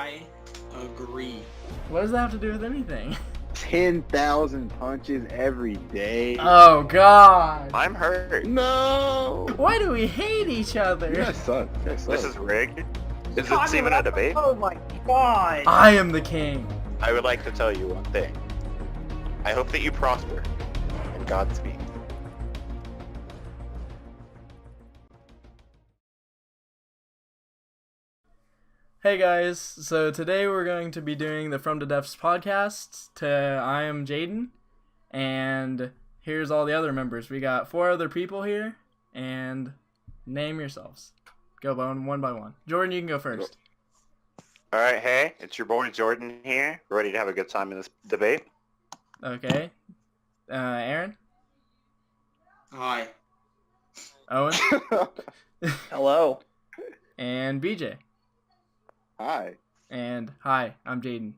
I agree. What does that have to do with anything? 10,000 punches every day. Oh God! I'm hurt. No! Why do we hate each other? You guys suck. You guys suck. This is rigged. Is this even a debate? Oh my god! I am the king. I would like to tell you one thing. I hope that you prosper, and Godspeed. Hey guys, so today we're going to be doing the From the Depths podcast. I am Jaden, and here's all the other members. We got 4 other people here, and name yourselves. Go one by one. Jordan, you can go first. Alright, hey, it's your boy Jordan here, ready to have a good time in this debate. Okay. Aaron? Hi. Owen? Hello. And BJ? Hi. And hi, I'm Jaden.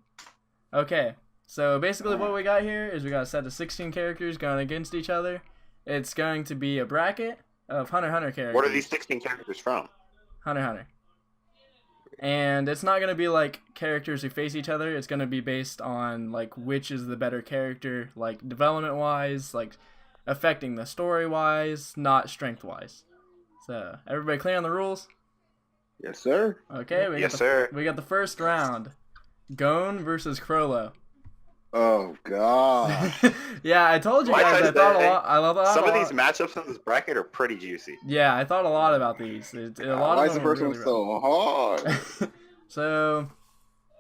Okay, so basically what we got here is we got a set of 16 characters going against each other. It's going to be a bracket of Hunter x Hunter characters. What are these 16 characters from? Hunter x Hunter. And it's not going to be like characters who face each other. It's going to be based on like which is the better character, like development-wise, like affecting the story-wise, not strength-wise. So, everybody clear on the rules? Yes, sir. Okay, we got the first round. Gon versus Crollo. Oh, God. Yeah, I told you Like guys. I I thought a said, lot. I love a lot. Some of these matchups in this bracket are pretty juicy. Yeah, I thought a lot about these. A lot Why of is the them first were one really so hard? So,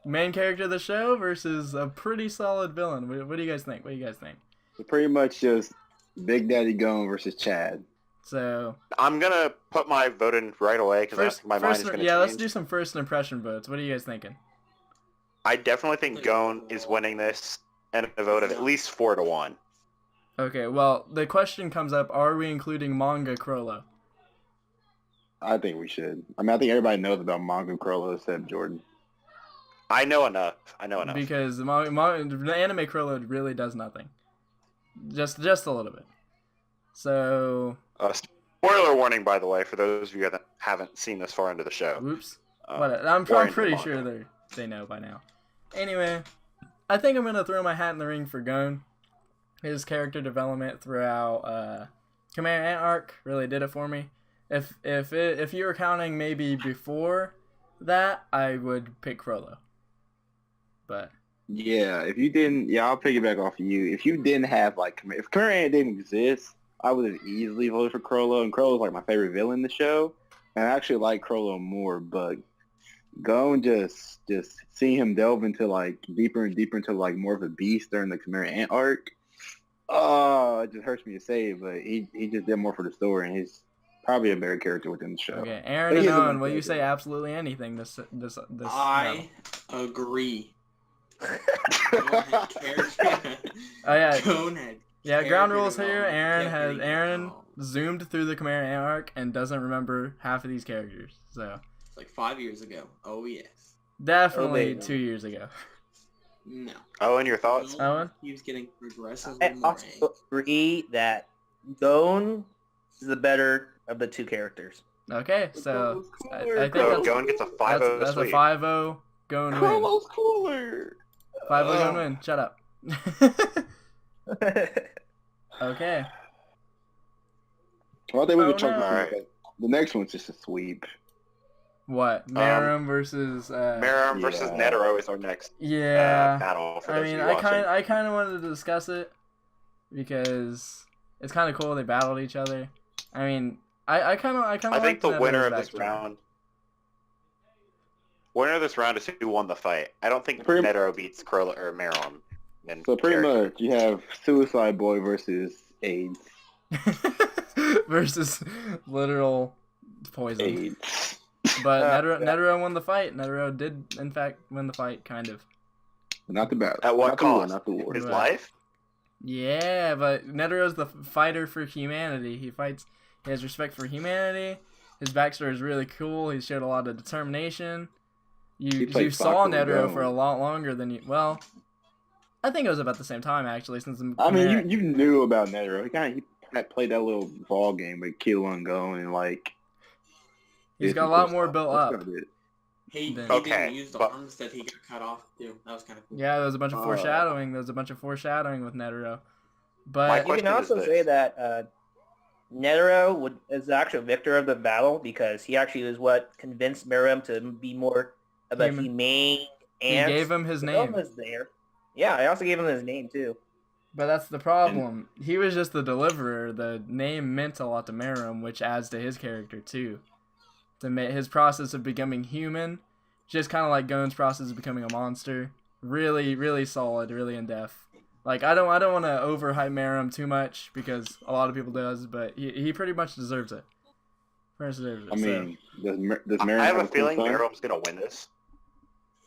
main character of the show versus a pretty solid villain. What do you guys think? So pretty much just Big Daddy Gon versus Chad. So, I'm gonna put my vote in right away because my mind is gonna change. let's do some first impression votes. What are you guys thinking? I definitely think Gon is winning this, and a vote of at least 4-1. Okay, well, the question comes up: are we including manga Crollo? I think we should. I mean, I think everybody knows about Manga Crollo except Jordan. I know enough. Because the anime Crollo really does nothing. Just a little bit. So. Spoiler warning, by the way, for those of you that haven't seen this far into the show. Oops. I'm pretty sure they know by now. Anyway, I think I'm gonna throw my hat in the ring for Gon. His character development throughout Command Ant arc really did it for me. If you were counting maybe before that, I would pick Crollo. But Yeah, if you didn't, I'll piggyback off of you. If you didn't have if Command Ant didn't exist, I would have easily voted for Crollo, and Crollo's like my favorite villain in the show. And I actually like Crollo more, but Gon just seeing him delve into like deeper and deeper into like more of a beast during the Command Ant arc. Oh, it just hurts me to say it, but he just did more for the story, and he's probably a better character within the show. Okay, Aaron and Owen, will you say absolutely anything? This I agree. Oh yeah. Gon had Yeah, ground rules character here. development. Aaron zoomed through the Command Ant arc and doesn't remember half of these characters. So Like 5 years ago. Oh yes. definitely no. 2 years ago. No. Owen, your thoughts? Owen? He was getting progressively I more also agree that Gon is the better of the two characters. Okay, so I think Gon gets a 5-0 that's a sweep. 5-0 Gon win. Crollo's cooler. 5-0 Gon win. Shut up. Okay. Well, I think we could no. talk about the next one's just a sweep. What? Meruem versus Meruem versus Yeah. Netero is our next battle. For I those mean, of you watching. I kind of wanted to discuss it because it's kind of cool they battled each other. I mean, I think the winner of this round. Winner of this round is who won the fight. I don't think Netero beats Crollo or Meruem. So pretty much, you have Suicide Boy versus AIDS. versus literal poison. AIDS. But Netero won the fight. Netero did, in fact, win the fight, kind of. Not the battle. At what not the war, cost? not the war. His life? Yeah, but Netero's the fighter for humanity. He has respect for humanity. His backstory is really cool. He showed a lot of determination. You saw Netero for a lot longer than you... Well, I think it was about the same time, actually, since... I mean, you knew about Netero. He had played that little ball game with Killua and Gon, and like... He's got a lot more built up. He Okay, didn't use the but- arms that he got cut off too. That was kind of cool. Yeah, there was a bunch of foreshadowing. There was a bunch of foreshadowing with Netero. But My You question can is also this. say that Netero is the actual victor of the battle because he actually was what convinced Miriam to be more of a Human. humane he ant. gave him his The name. villain was there. Yeah, I also gave him his name too. But that's the problem. He was just the deliverer. The name meant a lot to Merum, which adds to his character too. To make his process of becoming human, just kind of like Gon's process of becoming a monster. Really, really solid, really in depth. Like I don't want to overhype Merum too much because a lot of people does, but he pretty much deserves it. I mean, does I Merum have have a a cool feeling son? Meryl's gonna win this.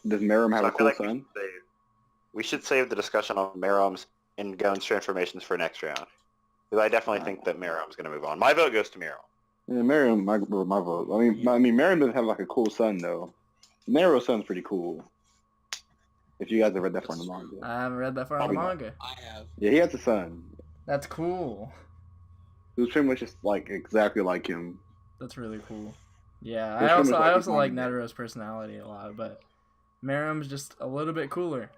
Does Merum have So a I feel cool like son? we should save the discussion on Meryl's and Gon's transformations for next round. Because I definitely think that Meryl's gonna move on. My vote goes to Meryl. Yeah, Merum, my vote. I mean, Merum doesn't have like a cool son though. Nero's son's pretty cool. If you guys have read that far in the manga. I haven't read that far in the Probably not. manga. I have. Yeah, he has a son. That's cool. He was pretty much just like exactly like him. That's really cool. Yeah, It's I pretty much also like like his Netero's personality a lot, but Merum's just a little bit cooler.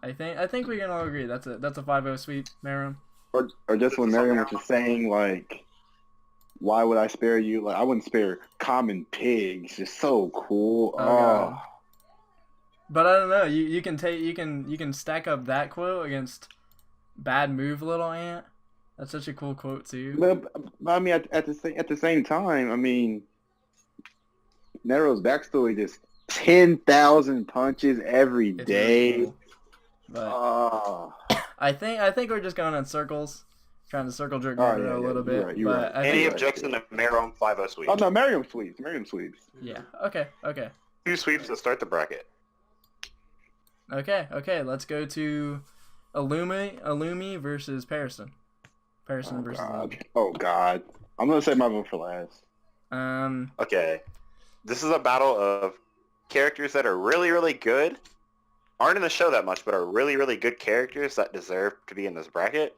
I think we can all agree that's a 5-0 sweep, Merum. Or just when Merum was just saying like, why would I spare you? Like I wouldn't spare common pigs. Just so cool. Oh, God. But I don't know. You can stack up that quote against bad move, little ant. That's such a cool quote too. But I mean, at the same time, I mean, Nero's backstory just 10,000 punches every It's day. really cool. But Oh. I think we're just going in circles, trying to circle jerk Oh, Nero yeah, a little you're bit. right, you're but right. I Any think, objection to Meryl 5-0 sweep? Oh no, Miriam sweeps. Miriam sweeps. yeah. Okay. 2 sweeps to start the bracket. Okay. Let's go to Illumi versus Parison. Parison versus Illumi. Oh God. I'm gonna say my vote for last. Okay. This is a battle of characters that are really, really good. Aren't in the show that much, but are really, really good characters that deserve to be in this bracket.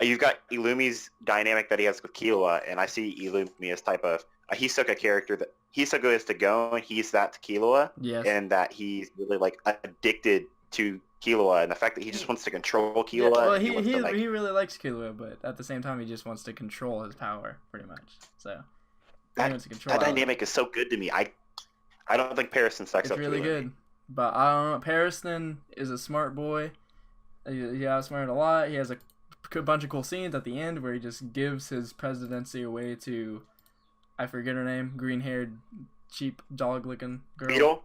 You've got Illumi's dynamic that he has with Killua, and I see Illumi as type of a Hisoka character that Hisoka is to go, and he's that to Killua, Yes. and that he's really like addicted to Killua, and the fact that he just wants to control Yeah, Killua. well, and he wants to, like, really likes Killua, but at the same time, he just wants to control his power, pretty much. So he that, wants to control that it. dynamic is so good to me. I don't think Parison stacks It's up really to Illumi. good. But I don't know. Parison is a smart boy. He outsmarted a lot. He has a bunch of cool scenes at the end where he just gives his presidency away to, I forget her name, green-haired, cheap dog-looking girl. Beetle?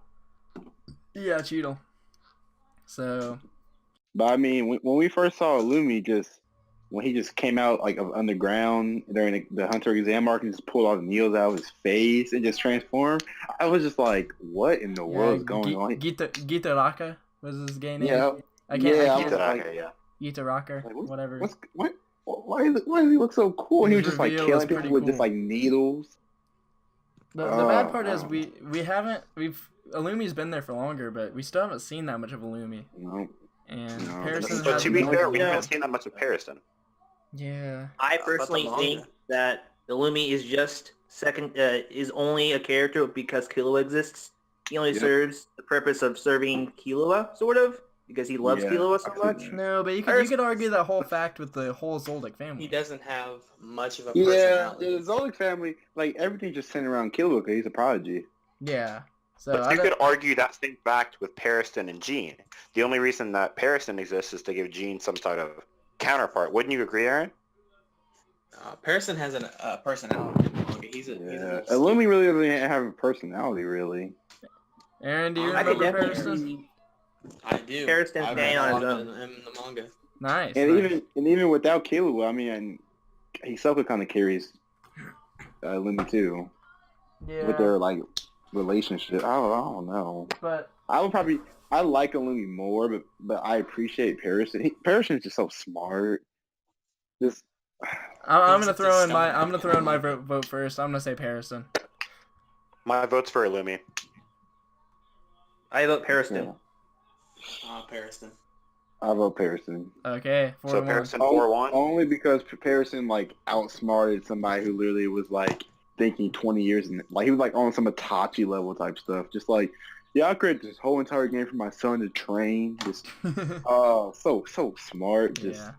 Yeah, Cheetle. So, But I mean, when we first saw Illumi, when he just came out like of underground during the Hunter exam arc and just pulled all the needles out of his face and just transformed, I was just like, what in the world is going on? Gitaraka was his gay name. Yeah, I can't. Okay, yeah. Gitaraka, Like, whatever. Why does he look so cool? And he was His just like reveal killing is people pretty with just cool. like needles. The bad part is Oh. Illumi's been there for longer, but we still haven't seen that much of Illumi. No. And No. Parison But has to be no- fair, we Yeah. haven't seen that much of Parison. Yeah. I About the personally manga. think that Illumi is just is only a character because Killua exists. He only Yep. serves the purpose of serving Killua, sort of, because he loves Yeah, Killua so I see much. that. No, but you could argue that whole fact with the whole Zoldyck family. He doesn't have much of a Yeah, personality. the Zoldyck family, like everything just centered around Killua because he's a prodigy. Yeah. So But I you don't- could argue that same fact with Parison and Jean. The only reason that Parison exists is to give Jean some sort of counterpart. Wouldn't you agree, Aaron? Parison has a personality in the manga. He's a Yeah, little Illumi really doesn't have a personality, really. Aaron, do you I could remember definitely Parison? see I do. Parison I've staying read a on lot his of him in the manga. Nice. And nice. even without Killua, I mean, Hisoka kind of carries Illumi too with their like relationship. I don't know. But I like Illumi more, but I appreciate Parison. Parison's just so smart. Just I'm He's gonna a throw in my scumbag. vote first. I'm gonna say Parison. My vote's for Illumi. I vote Parison. yeah, Parison. I vote Parison. Okay, 4-1. So Parison 4-1. Only because Parison like outsmarted somebody who literally was like thinking 20 years, and like he was like on some Itachi level type stuff. Just like, yeah, I created this whole entire game for my son to train. Just so smart. Just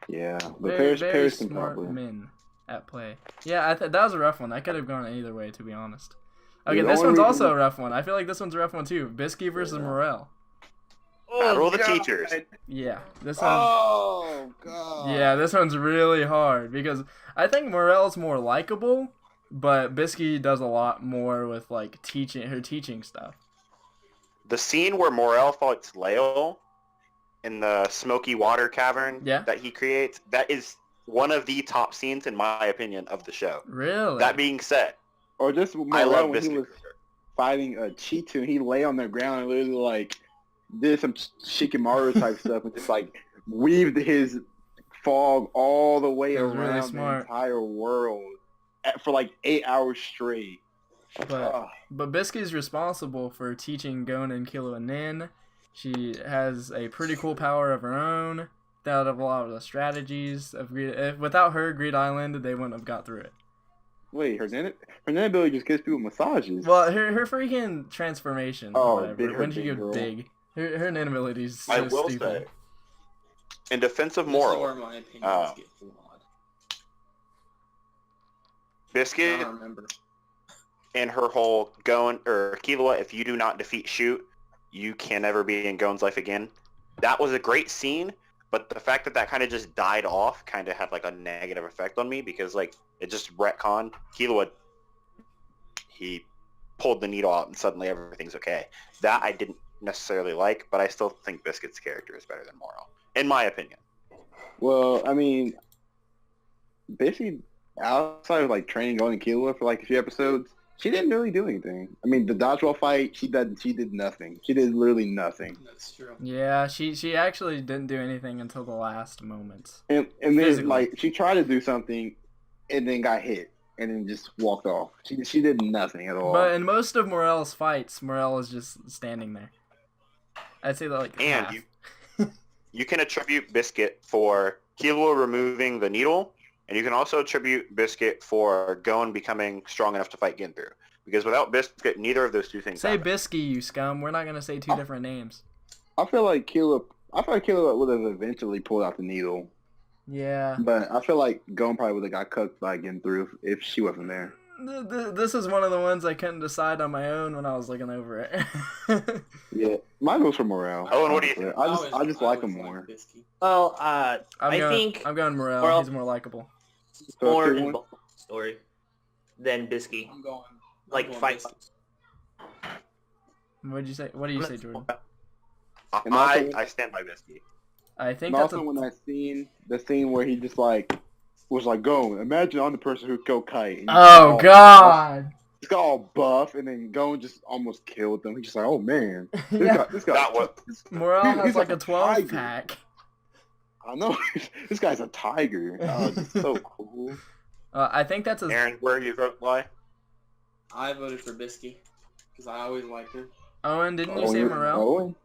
but Paris can smart probably. men at play. Yeah, that was a rough one. That could have gone either way, to be honest. Okay, Yeah, the this only one's reason- also a rough one. I feel like this one's a rough one too. Bisky versus Morel. Battle of the teachers. Yeah, this one. Oh god. Yeah, this one's really hard because I think Morel's more likable, but Bisky does a lot more with like her teaching stuff. The scene where Morel fights Leo in the smoky water cavern that he creates, that is one of the top scenes, in my opinion, of the show. Really? That being said, Or just I love when he Biscuit. was fighting Chitu, he lay on the ground and literally like did some Shikamaru type stuff and just like weaved his fog all the way That was really around the smart. entire world for like 8 hours straight. But Bisky's responsible for teaching Gon and Killua Nin. She has a pretty cool power of her own. Out of a lot of the strategies of without her, Greed Island, they wouldn't have got through it. Wait, her Nin ability just gives people massages. Well, her freaking transformation. Oh, when she goes big, her Nin ability is so I will stupid. say, in defense of This is Moral, where my opinions get flawed. Biscuit I don't remember. and her whole Gon or Killua, if you do not defeat Shoot, you can never be in Gon's life again. That was a great scene. But the fact that kind of just died off kind of had like a negative effect on me because like it just retconned. Killua, he pulled the needle out and suddenly everything's okay. That I didn't necessarily like, but I still think Biscuit's character is better than Moral, in my opinion. Well, I mean, basically outside of like training going to Killua for like a few episodes, she didn't really do anything. I mean, the dodgeball fight, she did nothing. She did literally nothing. That's true. Yeah, she actually didn't do anything until the last moments. And then Physically. like she tried to do something, and then got hit, and then just walked off. She did nothing at all. But in most of Morel's fights, Morel is just standing there. I'd say that like And half. you can attribute Biscuit for Killua removing the needle, and you can also attribute Biscuit for Gon becoming strong enough to fight Ginthru. Because without Biscuit, neither of those two things Say happen. Bisky, you scum. We're not gonna say two different names. I feel like Killua would have eventually pulled out the needle. Yeah. But I feel like Gon probably would have got cooked by Ginthru if she wasn't there. This is one of the ones I couldn't decide on my own when I was looking over it. Yeah, mine goes for Morale. Owen, what do you think? I just like him more. Bisky. Well, I'm going Morel. Morel- He's more likable. So more 2-1? involved story than Bisky. I'm going. Like I'm going fight. Bisky. What do you say, Jordan? And also- I stand by Biscuit. I think And that's also when I seen the scene where he just like was like, "Go, imagine I'm the person who killed Kite." And Oh God! He's got all buff, and then Gon just almost killed them. He's just like, "Oh man, Yeah. this guy, That was- Morel He's has like a like a 12 tiger. pack. I know this guy's a tiger. Oh, it's so cool." I think that's a. Aaron, where you vote lie? I voted for Bisky because I always liked her. Owen, didn't you say Owen- Morel? Owen?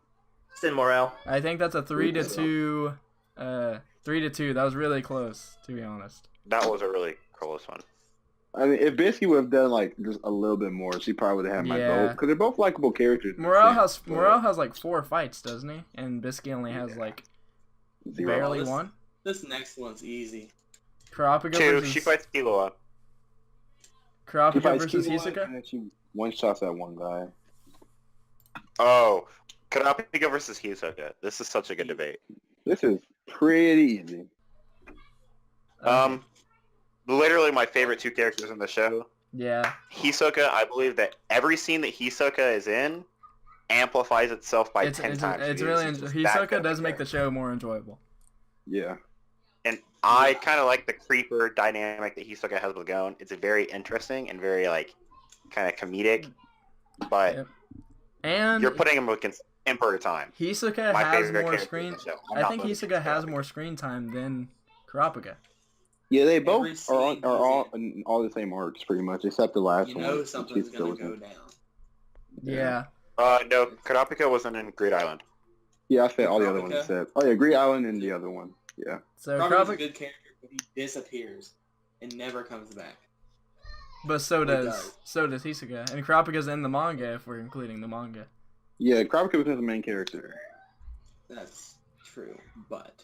Sin Morale. I think that's a 3-2. 3-2. That was really close, to be honest. That was a really close one. I mean, if Bisky would have done like just a little bit more, she probably would have had my Yeah. vote because they're both likable characters. Morel But has like 4 fights, doesn't he? And Bisky only has like zero. barely This- one. This next one's easy. Kurapika 2, versus she fights Killua. She Kurapika fights versus Killua, Hisoka. and then she one shots at one guy. Oh, Kurapika versus Hisoka. This is such a good debate. This is pretty easy. Literally my favorite 2 characters in the show. Yeah. Hisoka, I believe that every scene that Hisoka is in amplifies itself by 10 times. It's because really she's just that good Hisoka of a does make the character. show more enjoyable. Yeah. And I kind of like the creeper dynamic that Hisoka has with Gon. It's very interesting and very like kind of comedic. But Yep. And you're putting him against Emperor Time. Hisoka My has favorite more character screen. in the show. I'm I not think voting for Hisoka has Kurapika. more screen time than Kurapika. Yeah, they Every both are scene all he's in all the same arcs pretty much, except the last You one. know which something's he's gonna still go in. down. Yeah. No, Kurapika wasn't in Great Island. Yeah, I said all the other Kurapika? ones except. Oh yeah, Green Island and the other one. Yeah. So Kurapika's a Kurapika. good character, but he disappears and never comes back. But He does. so does Hisoka, and Kurapika's in the manga if we're including the manga. Yeah, Kurapika becomes the main character. That's true, but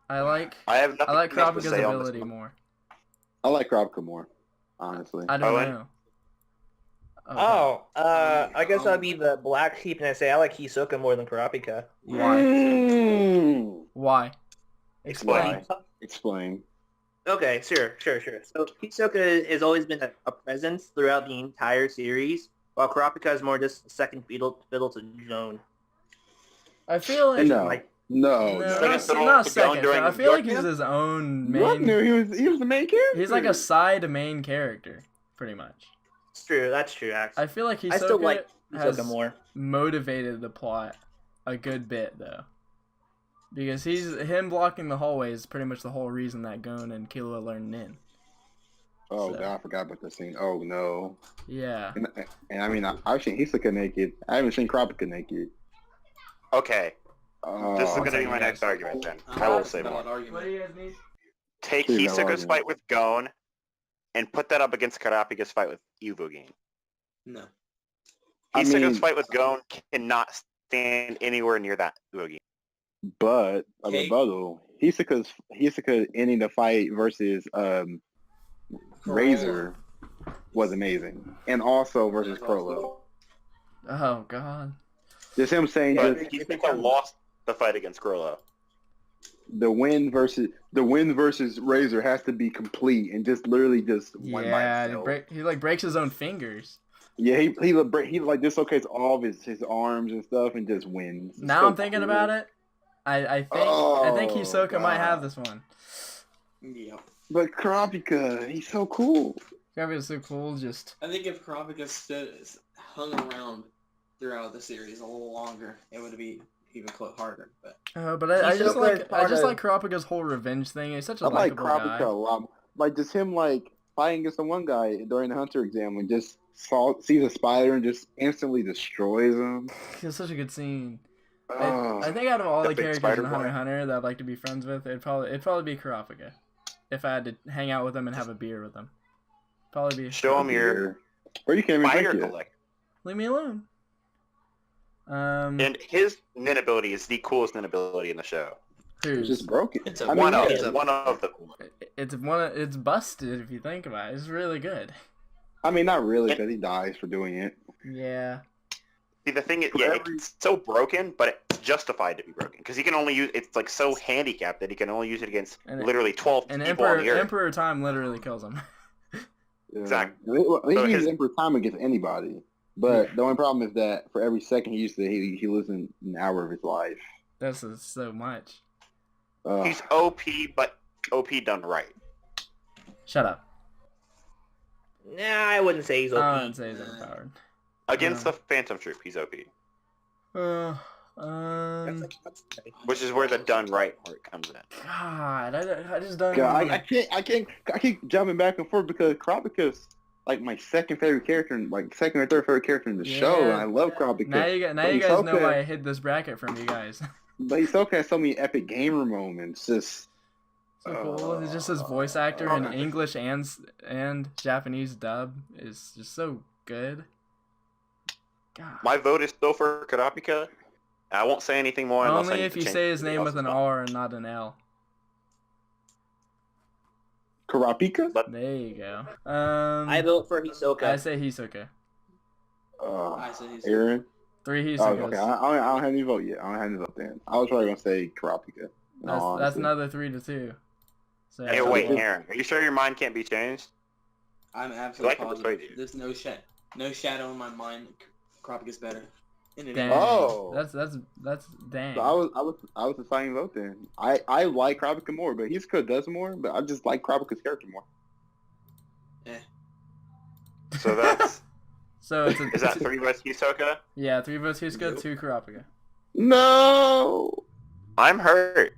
I like I have nothing else to Kurapika's say on this ability one. more. I like Kurapika more, honestly. I don't Owen? know. I guess I'd be the black sheep and I say I like Hisoka more than Kurapika. Why? Mm. Why? Explain. Explain. Okay, sure. So Hisoka has always been a presence throughout the entire series, while Kurapika is more just a second fiddle to Joan. I feel like No. not fiddle to second. during I feel like York he's his own What? main. No, he was the main character. He's like a side main character, pretty much. It's true. That's true. Actually, I feel like I still like Hisoka has Hisoka more. motivated the plot a good bit though, because him blocking the hallway is pretty much the whole reason that Gon and Killua learn Nin. Oh So. god, I forgot about the scene. Oh no. Yeah. And I mean, I've seen Hisoka naked. I haven't seen Kurapika naked. Okay, this is Oh, going to be my next argument then. I will say more. What do you guys need? Take Please, no Hisoka's argument. fight with Gon and put that up against Kurapika's fight with Uvogin. no. I Hisoka's mean- fight with Gon cannot stand anywhere near that Uvogin. but a Okay. rebuttal. Hisoka ending the fight versus Razor was amazing, and also versus Crollo. Oh God. Just him saying But just Hisoka lost the fight against Grollo. the win versus Razor has to be complete and just literally just one by Yeah, itself. he like breaks his own fingers. Yeah, he like dislocates all of his arms and stuff and just wins. It's Now so I'm thinking cool. about it. I think Oh, Hisoka might have God. this one. Yep. But Kurapika, he's so cool. Kurapika's so cool. Just I think if Kurapika hung around throughout the series a little longer, it would be even harder. But but I just Hisoka is like part of- Kurapika's whole revenge thing. He's such a I like likable Kurapika guy. a lot. Like just him like fighting against the one guy during the Hunter exam and just sees a spider and just instantly destroys him. It's such a good scene. Oh. I think out of all The the big characters spider in Hunter boy. x Hunter that I'd like to be friends with, it'd probably be Kurapika. If I had to hang out with him and have a beer with him, probably be. Show him your Or you can't even spider drink it. collect. Leave me alone. And his Nin ability is the coolest Nin ability in the show. It's who's just broken. It's a I mean, One of yeah. one of the it's busted if you think about it. It's really good. I mean, not really, because he dies for doing it. Yeah. See, the thing is, yeah, it's so broken, but it's justified to be broken because he can only use. It's like so handicapped that he can only use it against And literally 12 And people on the earth. Emperor Time literally kills him. Yeah. Exactly. He So uses his- Emperor Time against anybody. But the only problem is that for every second he uses it, he loses an hour of his life. That's so much. He's OP, but OP done right. Shut up. Nah, I wouldn't say he's OP. I wouldn't say he's overpowered. Against the Phantom Troop, he's OP. Which is where the done right part comes in. God, I just don't. God, wanna- I keep jumping back and forth because Kurapika's like my second favorite character, like second or third favorite character in the show, and I love Kurapika. Now you But guys know Hisoka- why I hid this bracket from you guys. But Hisoka has so many epic gamer moments. Just So cool. It's just his voice actor in English and Japanese dub is just so good. God. My vote is still for Kurapika. I won't say anything more unless I Only need if to you change say his something name else's with an vote. R and not an L. Kurapika. There you go. I vote for Hisoka. I say Hisoka. I said he's Aaron. 3 Oh, Hisokas. okay. I don't have any vote yet. I don't have any vote then. I was probably gonna say Kurapika. That's another 3-2. So Hey, wait, Aaron. Are you sure your mind can't be changed? I'm I absolutely can persuade positive. you. There's no shadow in my mind. Kurapika's better. In Dang. Oh. That's dang. So I was deciding vote then. I like Kurapika more, but Hisoka does more. But I just like Kurapika's character more. So that's So it's is that 3 votes Hisoka? yeah, 3 votes Hisoka, Nope. 2 Kurapika. No, I'm hurt.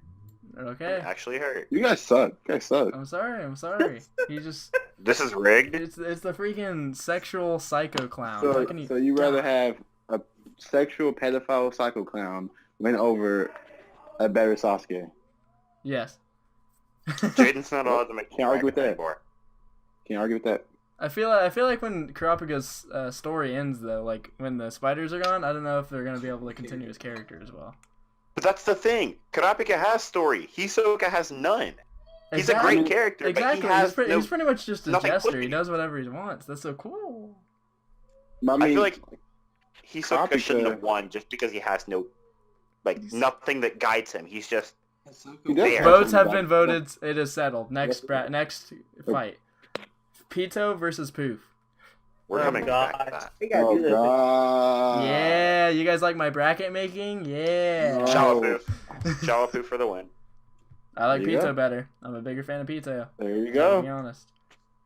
Okay. Actually hurt. you guys suck. You guys suck. I'm sorry. He just This is rigged. it's the freaking sexual psycho clown. So, How can you so you rather have a sexual pedophile psycho clown win over a better Sasuke? Yes. Jaden's not allowed to make Can't argue with that. anymore. Can you argue with that? I feel like when Kurapika's story ends though, like when the spiders are gone, I don't know if they're gonna be able to continue his character as well. But that's the thing. Kurapika has story. Hisoka has none. He's a great character, exactly. but He's pretty much just a nothing jester. clicking. He does whatever he wants. That's so cool. I feel like Hisoka shouldn't have won just because he has nothing that guides him. He's just there. Votes have been voted. It is settled. Next fight. Peto versus Poof. We're coming back to that. We gotta do this. Yeah, you guys like my bracket making? Yeah. No. Shalapoo for the win. I like There you Peto go. better. I'm a bigger fan of Peto. There you To go. be honest.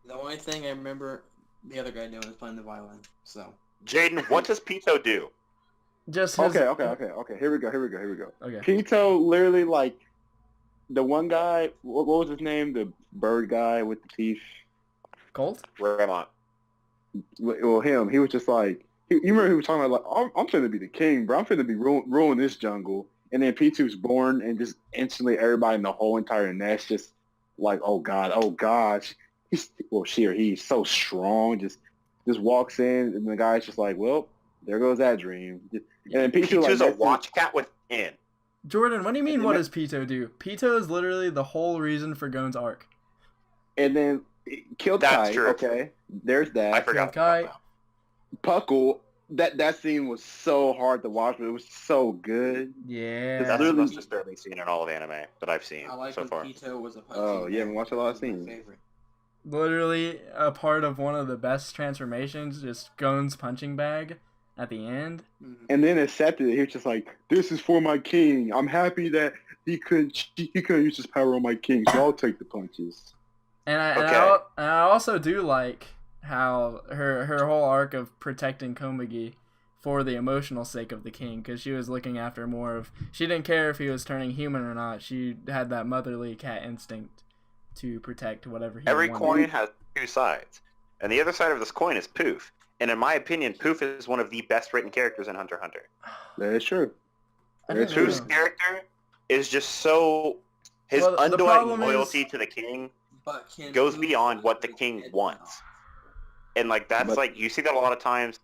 The only thing I remember the other guy doing is playing the violin. So. Jaden, what does Peto do? Just his... Okay. Here we go. Okay. Peto literally like the one guy. What was his name? The bird guy with the teeth. Colt? Raymond. Well, him. He was just like. You remember he was talking about like I'm finna be the king, bro. I'm finna be ruin this jungle. And then P2's born, and just instantly everybody in the whole entire nest just like, oh gosh, he's so strong. Just walks in, and the guy's just like, well, there goes that dream. And then P2's like, a watch cat within. Jordan, what do you mean? What does Peto do? Peto is literally the whole reason for Gon's arc. And then killed That's Kai. true. Okay, there's that. I forgot. Kai. Puckle. That scene was so hard to watch, but it was so good. Yeah. That's the literally- most disturbing scene in all of anime that I've seen I like so when far. Peto was a punching Oh, you haven't bag. watched a lot of That was my scenes. favorite. Literally a part of one of the best transformations, just Gon's punching bag at the end. Mhm. And then accepted it. He was just like, "This is for my king. I'm happy that he couldn't use his power on my king, so I'll take the punches." And Okay. I also do like how her whole arc of protecting Komagi for the emotional sake of the king, because she was looking after more of, she didn't care if he was turning human or not. She had that motherly cat instinct to protect whatever he Every wanted. coin has two sides, and the other side of this coin is Poof. And in my opinion, Poof is one of the best written characters in Hunter x Hunter. That is true. I That's don't true. Poof's know. character is just so, his Well, the undying problem loyalty is- to the king But can goes Poof beyond what the actually king get wants. And like that's But- like you see that a lot of times,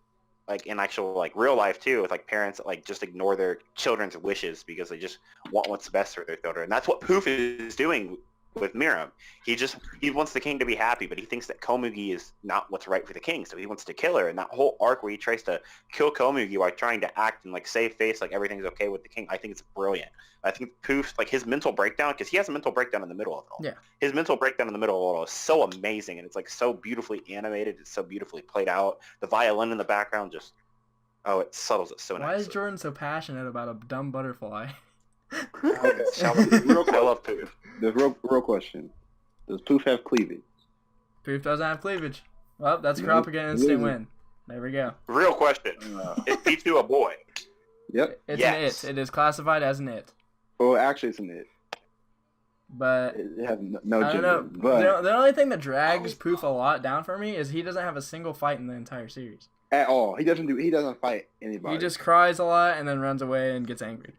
like in actual like real life too, with like parents that like just ignore their children's wishes because they just want what's best for their children. And that's what Poof is doing with Miram. He wants the king to be happy, but he thinks that Komugi is not what's right for the king, so he wants to kill her. And that whole arc where he tries to kill Komugi while trying to act and like save face like everything's okay with the king, I think it's brilliant. I think Poof's like his mental breakdown, because he has a mental breakdown in the middle of it all. Yeah. His mental breakdown in the middle of it all is so amazing, and it's like so beautifully animated. It's so beautifully played out. The violin in the background just, it settles it so Why is nicely. Jordan so passionate about a dumb butterfly? Real I love Poof. The real question: does Poof have cleavage? Poof doesn't have cleavage. Well, that's Nope. Kurapika instant win. There we go. Real question: Is P2 a boy? Yep. It's Yes. an it. It is classified as an it. Well, actually, it's an it. But It has no I don't gender. know. But The only thing that drags Poof a lot down for me is he doesn't have a single fight in the entire series. at all, he doesn't fight anybody. He just cries a lot and then runs away and gets angry.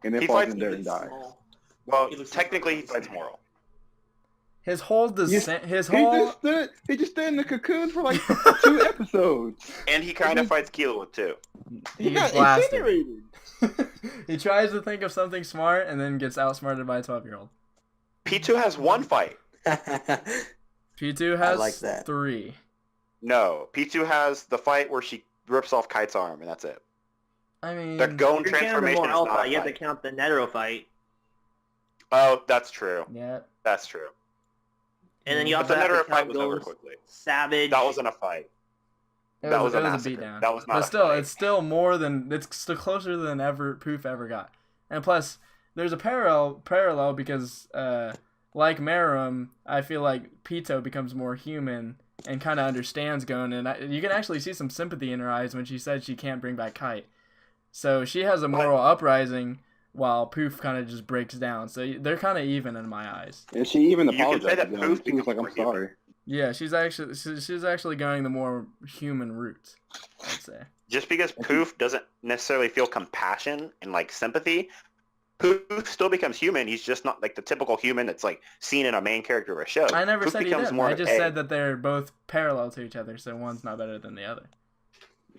and then he falls fights in there and dies. Well, He looks technically he like- fights moral. His whole descent, his whole He just stayed in the cocoon for like 2 episodes. And he kind of fights Killua too. he got gets blasted. incinerated. He tries to think of something smart and then gets outsmarted by a 12-year-old. P2 has one fight. P2 has like that. 3. No, P2 has the fight where she rips off Kite's arm, and that's it. I mean, The Gon You're counting the transformation is Morale not fight. a You have to fight. count the Netero fight, Oh, that's true. yeah. That's true. and then you But also the have to Netero fight count was over Gon's quickly. Savage. That wasn't a fight. It That was a it massacre. beatdown. That was not But a still, fight. it's still more than, it's still closer than ever Poof ever got. And plus, there's a parallel because, like Meruem, I feel like Peto becomes more human and kind of understands Gon, and you can actually see some sympathy in her eyes when she said she can't bring back Kite. So she has a moral uprising, while Poof kind of just breaks down. So they're kind of even in my eyes. And she even You can say apologized. that to Poof him. She was like, "I'm becomes more sorry." Yeah, she's actually going the more human route, I'd say. Just because Poof doesn't necessarily feel compassion and like sympathy, Poof still becomes human. He's just not like the typical human that's like seen in a main character of a show. I never Poof said he becomes did. more I of just a- said that they're both parallel to each other, so one's not better than the other.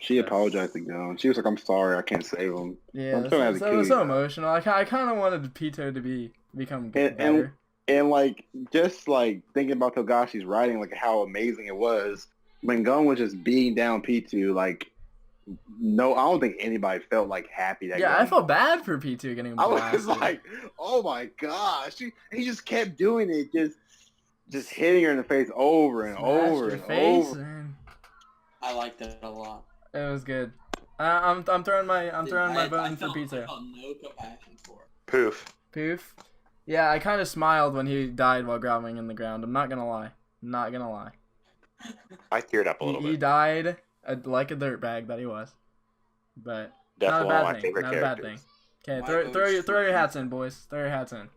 She apologized to Gon. She was like, "I'm sorry, I can't save him." Yeah, I'm feeling as a it was kid. so emotional. I kind of wanted Peto to become better. And like just like thinking about Togashi's writing, like how amazing it was when Gon was just beating down P2. Like, no, I don't think anybody felt like happy that. Yeah, Gon I felt won. bad for P2 getting I blasted. was like, oh my gosh, he just kept doing it, just hitting her in the face over and Smashed over her and face, over. and I liked it a lot. it was good. I'm throwing my vote I in for felt Peto. no compassion for it. Poof. Poof. Yeah, I kind of smiled when he died while groveling in the ground. I'm not gonna lie. I teared up a little He bit. died like a dirtbag that he was, but Definitely one not of a my bad thing. favorite Not a bad thing. characters. Okay, My throw vote's your for hats in, boys. Throw your hats in.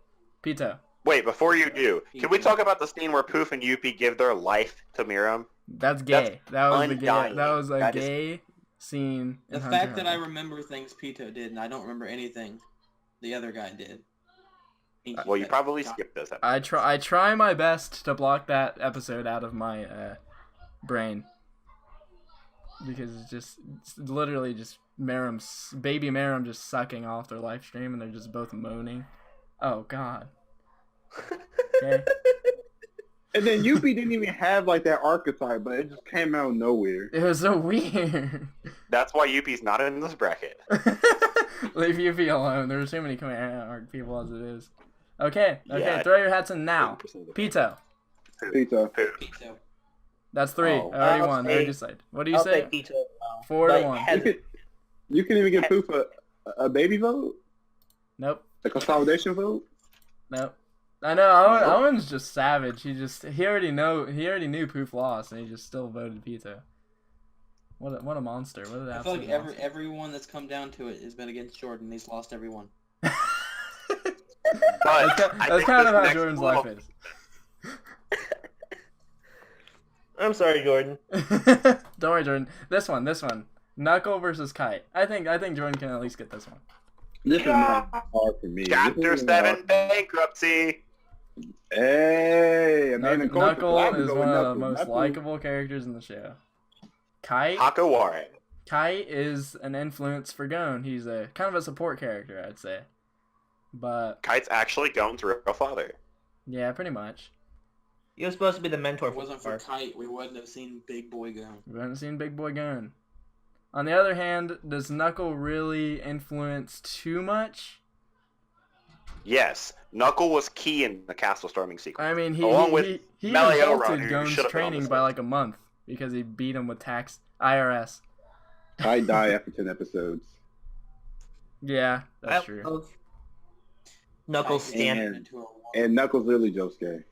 Peto. Wait, before you do, can we talk about the scene where Poof and Yuppie give their life to Miram? That's gay. That was the gay. undying. That was a That is- gay scene. The in fact Hunter that I Hunter. remember things Peto did and I don't remember anything the other guy did. Well, you probably skipped this episode. I try my best to block that episode out of my brain because it's literally just baby Miram just sucking off their live stream and they're just both moaning. Oh God. Okay. And then Yuppie didn't even have like that archetype, but it just came out of nowhere. It was so weird. That's why Yuppie's not in this bracket. Leave Yuppie alone. There's too many command arc people as it is. Okay. Yeah. Throw your hats in now. 80% of the- Peto. Pizza. Poof. Peto. That's 3. Oh. I already I'll won. say- Already decided. What do you I'll say? say Peto as well. 4 to But 1. You can even give Poof a baby vote, Nope. a consolidation vote. Nope. I know Owen's just savage. He already knew Poof lost and he just still voted Peto. What a monster. What an I feel absolute like monster. everyone that's come down to it has been against Jordan. He's lost everyone. But That's I think kind of this how next Jordan's little- life is. I'm sorry, Jordan. Don't worry, Jordan. This one. Knuckle versus Kite. I think Jordan can at least get this one. This is not hard for me. Chapter 7 bankruptcy. Hey, man, Knuckle is one of the most likable characters in the show. Kite Hakawari. Kite is an influence for Gon. He's a kind of a support character, I'd say. But Kite's actually Gon's real father. yeah, pretty much. He was supposed to be the mentor If it for wasn't for Spark. Kite, we wouldn't have seen Big Boy go. We haven't seen Big Boy Gon. On the other hand, does Knuckle really influence too much? Yes, Knuckle was key in the castle storming sequence. I mean, he Along with Meliodas, halted who Gon's should've been on training this by list. like a month because he beat him with tax IRS. I die after 10 episodes. Yeah, that's I true. love Knuckles Kite stand. And- into a wall. And Knuckles literally Josuke.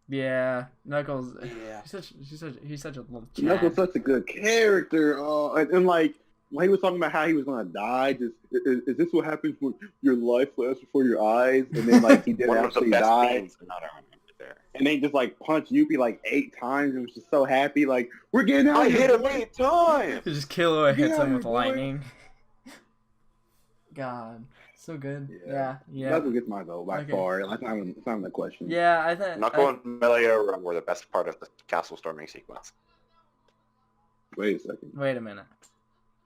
Yeah, Knuckles. Yeah. He's such a little Chad. Knuckles such a good character. And like when he was talking about how he was gonna die, just is this what happens when your life flashes before your eyes? And then like he didn't One of the actually best die. scenes. Not there. And they just like punched Yuppie like 8 times and was just so happy, like, we're getting out I of here. hit him boy." 8 times. Just Killua hits Yeah, him with boy. lightning. God, so good. Yeah. Yeah. Knuckles gets my vote by Okay. far. That's not even a question. Yeah, I think. Knuckle and Meliodas were the best part of the castle storming sequence. Wait a second. Wait a minute.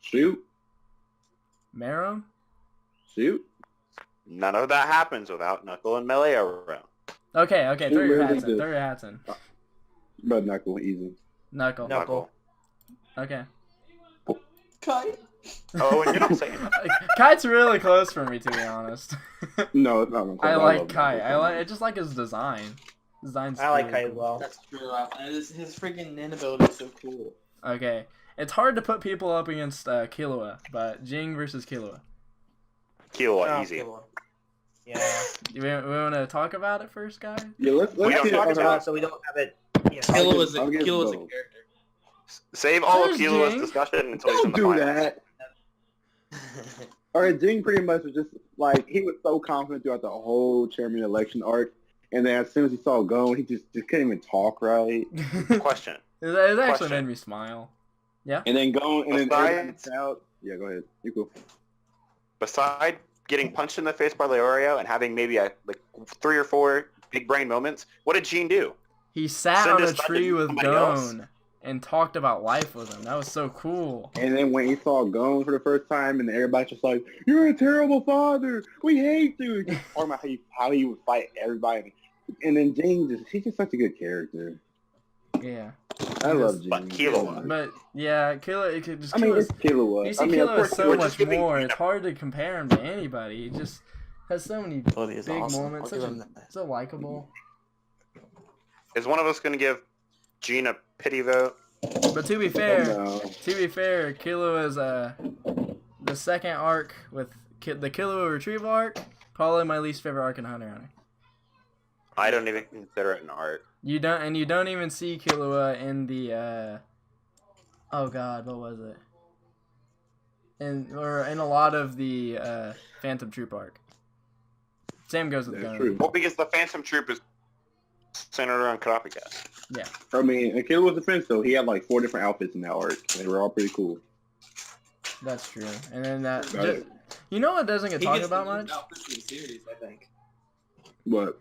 Shoot. Merom? Shoot. None of that happens without Knuckle and Meliodas. Okay. It Throw your really hats in. does. Throw your hats in. But Knuckle, easy. Knuckle. Knuckle. Okay. Kite. Oh, and you don't say anything. Kite's really close for me, to be honest. No, it's not Knuckle. I love like Kite. Knuckle. I just like his design. Design's I like pretty Kite as cool. well. That's true. His freaking inability is so cool. Okay. It's hard to put people up against Killua, but Jing versus Killua. Killua, Oh, easy. cool. Yeah. We want to talk about it first, guys? Yeah, let's We don't get talk okay. Talk so we don't have it. Yeah. I'll give Killua's a both. character. Save all of There's Killua's Jing. discussion until he's in Don't the do finals. that. Alright, Jing pretty much was just like he was so confident throughout the whole chairman election arc, and then as soon as he saw Gon, he just couldn't even talk right. Question. It actually Question. made me smile. Yeah. And then Gon, and then Besides- everything out. Yeah, go ahead. You go. Beside getting punched in the face by Leorio and having maybe like 3 or 4 big brain moments, what did Gene do? He sat Send on a us back to tree with somebody else? Gon and talked about life with him. That was so cool. And then when he saw Gon for the first time, and everybody's just like, "You're a terrible father. We hate you." Just talking about how he would fight everybody. And then Jane he's just such a good character. Yeah. I love Jane. But Killua. But yeah, Killua. It could just. I mean, Killua's- it's Killua. You see, I mean, of Killua course, is so we're much just giving- more. It's hard to compare him to anybody. He just has so many Ability is big awesome. moments. I'll give him that. So likable. Is one of us going to give Gene a pity vote? But to be fair, No. Killua is the second arc with the Killua retrieval arc. Probably my least favorite arc in Hunter x Hunter. I don't even consider it an art. You don't even see Killua in the oh god, what was it? In a lot of the Phantom Troop arc. Same goes with That's Gon. true. Well, because the Phantom Troop is centered around Kurapika. Yeah. I mean, in Killa's defense, though, he had like 4 different outfits in that arc. They were all pretty cool. That's true. And then that Got it. you know what doesn't get He talked gets about the much? most outfits in the series, I think. But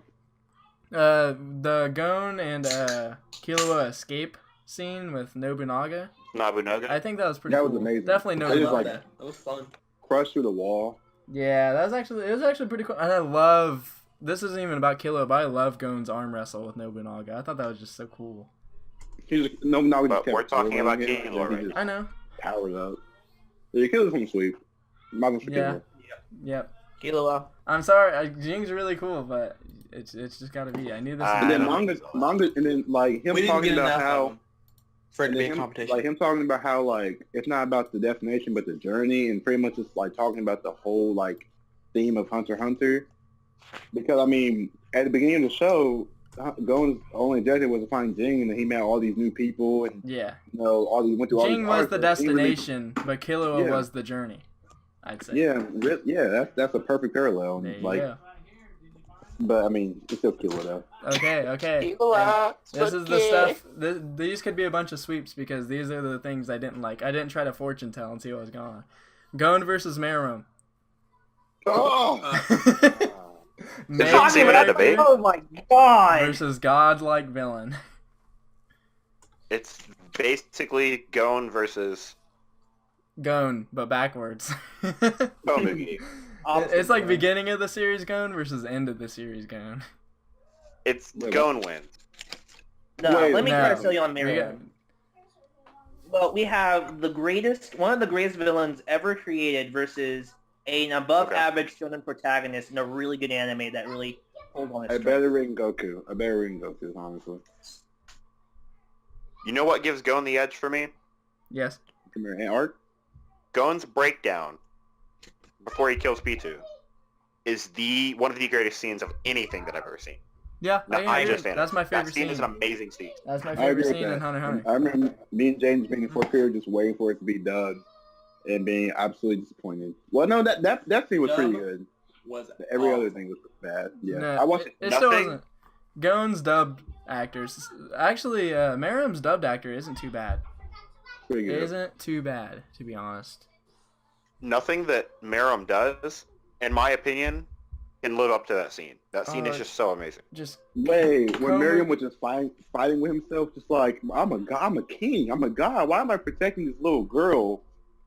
The Gon and Killua escape scene with Nobunaga. Nobunaga. I think that was pretty That cool. was amazing. Definitely I I just Nobunaga. like love that. That was fun. crushed through the wall. Yeah, it was actually pretty cool. And I love this isn't even about Killua, but I love Gon's arm wrestle with Nobunaga. I thought that was just so cool. He's no, But we're talking about Killua right I know. Powers up. Yeah, Killa's home sweep. Might as well forget Yeah. it. Yep. Killua. I'm sorry, Jing's really cool, but it's just gotta be. I knew this. I And then don't manga, and then like him We didn't talking get about enough how of him for it to and be then a him, competition. like him talking about how like it's not about the destination but the journey, and pretty much just like talking about the whole like theme of Hunter x Hunter. Because I mean, at the beginning of the show, Gon's only objective was to find Jing, and then he met all these new people, and Yeah. you know all these went through all Jing these was arcs, the and he really- destination, but Killua Yeah. was the journey. I'd say. yeah, that's a perfect parallel. There you Like, go. but I mean, it's still Killua though. Okay. Killua. This is the stuff. These could be a bunch of sweeps because these are the things I didn't like. I didn't try to fortune tell and see what was going on. Gon versus Meruem. Oh, Did you see that debate? Oh my god! versus godlike villain. It's basically Gon versus Gon, but backwards. Komugi. It's like beginning of the series Gon versus end of the series Gon. It's Wait, Gon wins. No, Wait, let me no. try to tell you on We Miriam. Well, we have one of the greatest villains ever created versus an above-average shonen protagonist in a really good anime that really pulled on its I strings. better ring Goku. Honestly. You know what gives Gon the edge for me? Yes. Come here, and Art. Gon's breakdown before he kills Peto is one of the greatest scenes of anything that I've ever seen. Yeah, No, I I agree. understand. That's my That favorite scene scene. is an amazing scene. That's my I favorite agree with scene in that. Hunter x Hunter. I remember me and James being in fourth period just waiting for it to be dubbed and being absolutely disappointed. Well, no, that scene was pretty Dub good. Was Every awful. other thing was bad. Yeah, No, I watched it still nothing. isn't. Gon's dubbed actors. Actually, Meruem's dubbed actor isn't too bad. pretty good. Isn't too bad, to be honest. Nothing that Meruem does, in my opinion, can live up to that scene. That scene is Uh, just so amazing. Just Wait, when Chroma- Miriam was just fighting with himself, just like I'm a god, I'm a king, I'm a god. Why am I protecting this little girl?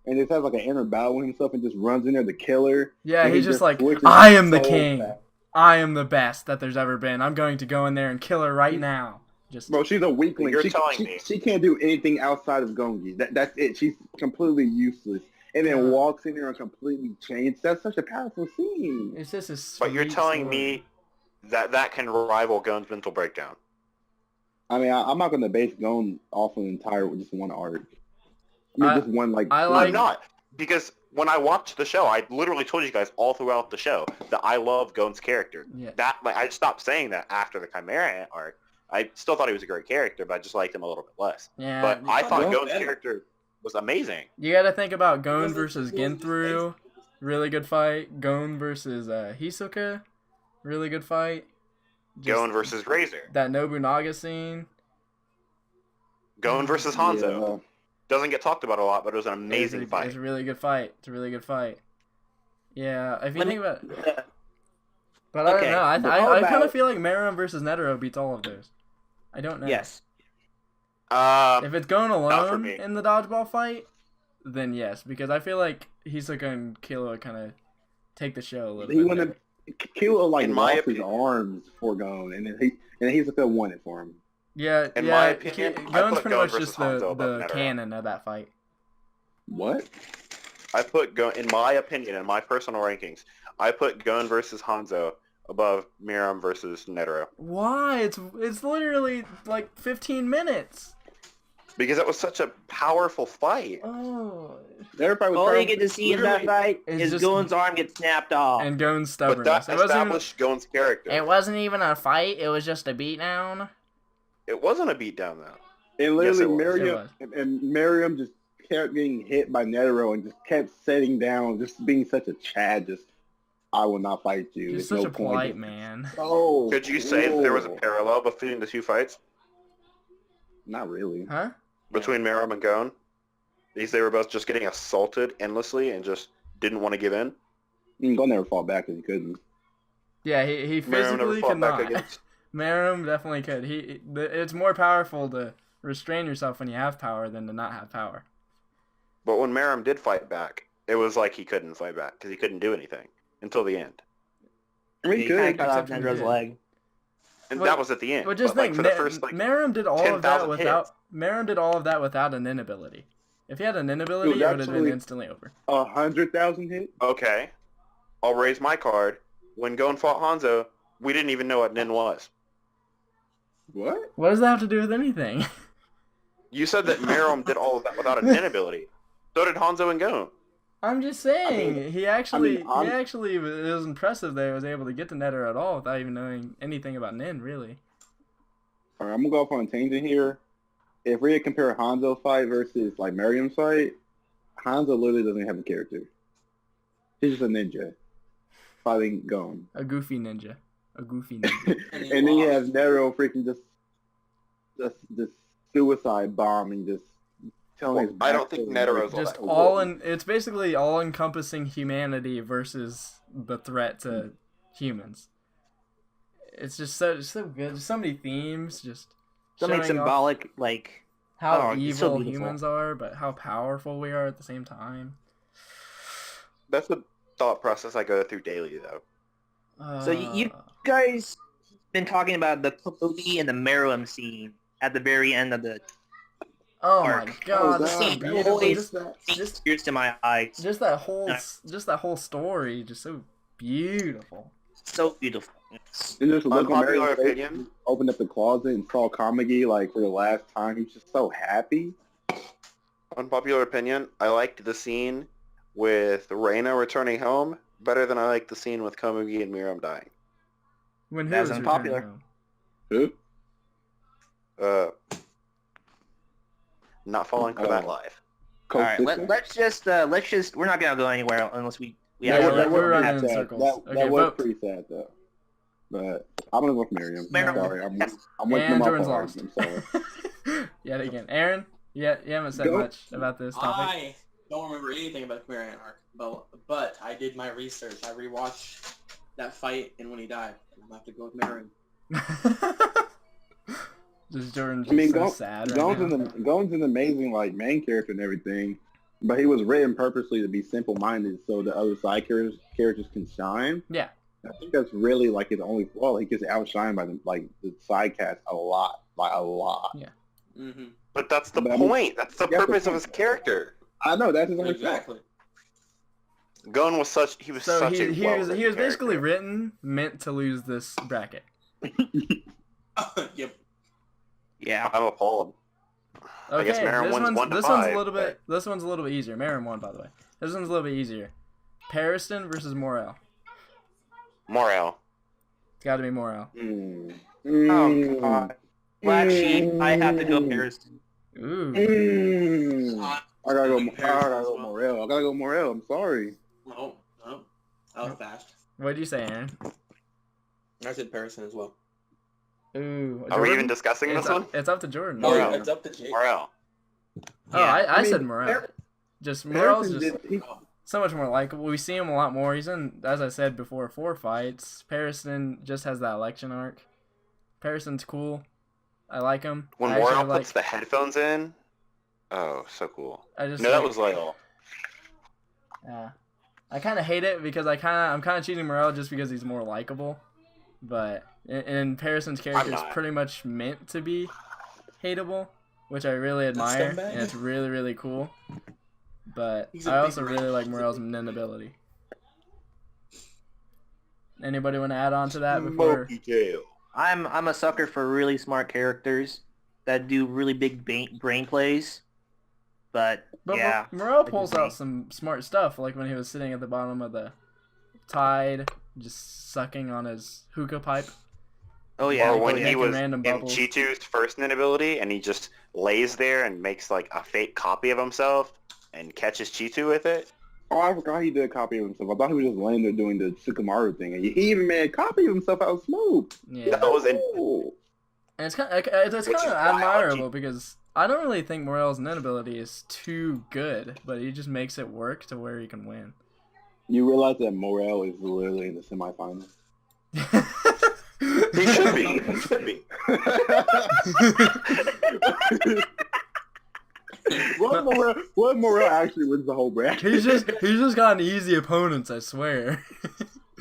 And just has like an inner battle with himself and just runs in there to kill her. yeah, And he's he just like, switches I am the so king. fast. I am the best that there's ever been. I'm going to go in there and kill her right now. Just Bro, she's a weakling. You're She, telling she, me. she can't do anything outside of Gongi. That's it. She's completely useless. And then walks in there and completely changed. That's such a powerful scene. it's just a But you're sweet telling story. me that can rival Gon's mental breakdown. I mean, I'm not going to base Gon off an entire just one arc. I mean, I- just one like. I like- I'm not. Because when I watched the show, I literally told you guys all throughout the show that I love Gon's character. Yeah. I stopped saying that after the Chimera arc. I still thought he was a great character, but I just liked him a little bit less. Yeah, But I thought Gon Gon's better. character was amazing. you got to think about Gon Wasn't- versus wasn't his Ginthru. face- Really good fight. Gon versus Hisoka. Really good fight. Just Gon versus Razor. that Nobunaga scene. Gon versus Hanzo. Yeah. Doesn't get talked about a lot, but it was an amazing It's fight. a really good fight. It's a really good fight. Yeah, if you Let think me- about it. But I Okay, don't know. but how I kind about- of feel like Meruem versus Netero beats all of those. I don't know. Yes. If it's going for alone me. in the dodgeball fight, then yes, because I feel like Hisoka and Killua kind of take the show a little He bit. wouldn't better. have. Killua like In my lost his opinion- arms before Gon, and then Hisoka won it for him. Yeah, In yeah. my opinion, I Gon's put pretty Gon much versus just Hanzo the above Netero. canon of that fight. What? I put Gon, in my opinion, in my personal rankings, I put Gon versus Hanzo above Meruem versus Netero. Why? It's literally like 15 minutes. Because that was such a powerful fight. Oh. Everybody was All trying you get to see in that literally- fight It's is just- Gon's arm get snapped off. And Gon's But stubbornness. that established Gon's character. It wasn't even a fight. It was just a beatdown. It wasn't a beatdown, though. And literally, Yes, it was. Miriam and Miriam just kept getting hit by Netero and just kept sitting down, just being such a Chad. Just, I will not fight you. You're There's such no a point. polite man. Oh, Could you say that there was a whoa. parallel between the two fights? Not really. Huh? Between Meruem and Gon? Because they were both just getting assaulted endlessly and just didn't want to give in? Gon never fought back because he couldn't. Yeah, he Meruem never physically fought could back not. against... Meruem definitely could. It's more powerful to restrain yourself when you have power than to not have power. But when Meruem did fight back, it was like he couldn't fight back because he couldn't do anything until the end. I mean, He he kind of could. cut off except for Netero's the- leg. And Well- that was at the end. Well, just but, think, like, for the first, like, Meruem did all of that 10,000 without. hits. Meruem did all of that without an inability. If he had an inability, Dude, it would have been actually- instantly over. 100,000 hits. Okay, I'll raise my card. When Gon fought Hanzo, we didn't even know what Nin was. What? What does that have to do with anything? You said that Meruem did all of that without an inability. So did Hanzo and Gon. I'm just saying, mean- he actually, I'm- he actually it was impressive that he was able to get to Netero at all without even knowing anything about Nin, really. All right, I'm gonna go off on a tangent here. If we compare Hanzo's fight versus like Miriam's fight, Hanzo literally doesn't have a character. He's just a ninja fighting Gon. A goofy ninja. A goofy ninja. And then you have Netero freaking just suicide bombing, just telling his I don't think backstory. Netero's all Just that. all in. It's basically all encompassing humanity versus the threat to humans. It's just so good. Just so many themes. Just So many showing off symbolic, like, how Oh, it's so evil beautiful. humans are, but how powerful we are at the same time. That's the thought process I go through daily, though. So you guys been talking about the Kobe and the Meruem scene at the very end of the Oh my arc. god, that's so See, beautiful. always Just tears to my eyes. just that whole story, just so beautiful. So beautiful. Yes. And just look on Unpopular Merion's face, opinion. he opened up the closet and saw Kamagi like for the last time. He's just so happy. Unpopular opinion, I liked the scene with Reina returning home better than I liked the scene with Komugi and Meruem dying. When who That's was unpopular. returning home? Who? Not falling for that life. All right, Co-sister? let's just we're not gonna go anywhere unless we Yeah, have we're- to- we're running pretty in sad. circles. That Okay, was vote. pretty sad though. But I'm gonna go with Miriam. Miriam. Sorry, I'm Yes. with And them all Jordan's hard. lost. I'm sorry. Yet again. Aaron, you haven't said Go. much about this topic. I don't remember anything about the Chameleon arc, but I did my research. I rewatched that fight and when he died. I'm gonna have to go with Miriam. Just Jordan's I mean, so Gon- sad Gon's right now. Gon's an amazing like main character and everything, but he was written purposely to be simple-minded so the other side characters can shine. Yeah. I think that's really like his only flaw. He gets outshined by the side cast a lot, by a lot. Yeah. Mm-hmm. But that's the But I mean, point. That's the yeah, purpose but- of his character. I know that's his only Exactly. Gon was such he was So such he a was well-written basically character. written meant to lose this bracket. Yep. Yeah. I'm appalled. Okay, guess Meruem this wins one's 1 to this one's a 5, little bit this one's a little bit easier. Meruem won, by the way. This one's a little bit easier. Pariston versus Morel. Morale. It's got to be Morel. Oh god. Black sheep. I have to go Pariston. Ooh. I gotta go Morel. I gotta go Morel. I'm sorry. No. That was fast. What did you say, Aaron? I said Parison as well. Ooh. Are we Jordan? even discussing It's this one? It's up to Jordan. No, Morel. it's up to Jake. Morale. Oh, Yeah. I I mean, said Morel. Par- Just Morel's Parison just did- he- so much more likable. We see him a lot more. He's in, as I said before, 4 fights. Parison just has that election arc. Parison's cool. I like him. When Morel puts the headphones in, oh, so cool. That was Lyle. Yeah, I kind of hate it because I'm kind of choosing Morel just because he's more likable. But and Parison's character is pretty much meant to be hateable, which I really admire, and it's really, really cool. But I also really like Morel's nin ability. Anybody want to add on to that before? I'm a sucker for really smart characters that do really big brain plays. But yeah, Morel pulls out some smart stuff, like when he was sitting at the bottom of the tide, just sucking on his hookah pipe. Oh yeah, or when he was random in bubbles. Chitu's first nin ability, and he just lays there and makes like a fake copy of himself and catches Chitu with it. Oh, I forgot he did a copy of himself. I thought he was just laying there doing the Tsukumaru thing. And he even made a copy of himself out of smoke. Yeah, that was cool. And it's kind of admirable because I don't really think Morel's nin ability is too good, but he just makes it work to where he can win. You realize that Morel is literally in the semifinals. He should be. He should be. What Morel actually wins the whole bracket? He's just gotten easy opponents, I swear.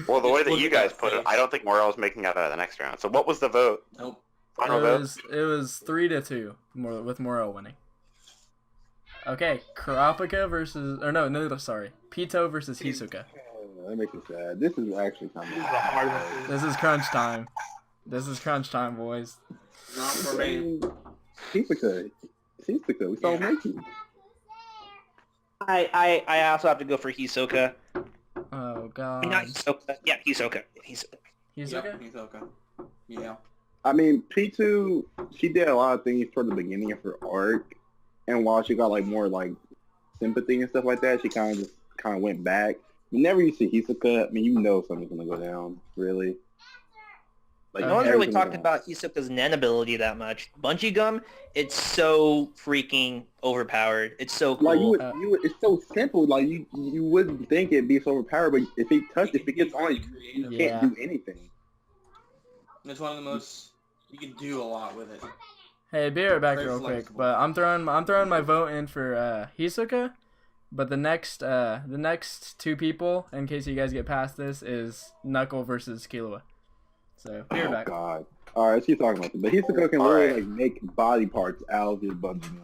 Well, the way that you guys put it, I don't think Morel's making it out of the next round. So what was the vote? Nope. Final vote? It was 3-2, with Morel winning. Okay, Kurapika versus... sorry. Peto versus Hisoka. That makes me sad. This is actually kind of hard. This is crunch time. This is crunch time, boys. Not for me. Hisoka, we saw him making. I also have to go for Hisoka. Oh god. Not Hisoka. Yeah, Hisoka. Hisoka? Yep, Hisoka. Yeah. I mean, P2, she did a lot of things toward the beginning of her arc, and while she got like more like sympathy and stuff like that, she kind of went back. Whenever you see Hisoka, I mean, you know something's gonna go down. Really. Like, no one's really talked about Hisoka's nen ability that much. Bungee gum, it's so freaking overpowered. It's so cool. Like it's so simple. Like you wouldn't think it'd be so overpowered, but if it gets on, you can't do anything. It's one of the most. You can do a lot with it. Hey, be right back real quick. But I'm throwing my vote in for Hisoka. But the next 2 people, in case you guys get past this, is Knuckle versus Killua. So be right back. Oh god. All right, let's keep talking about this. But Hisoka can really like make body parts out of his bungee gum.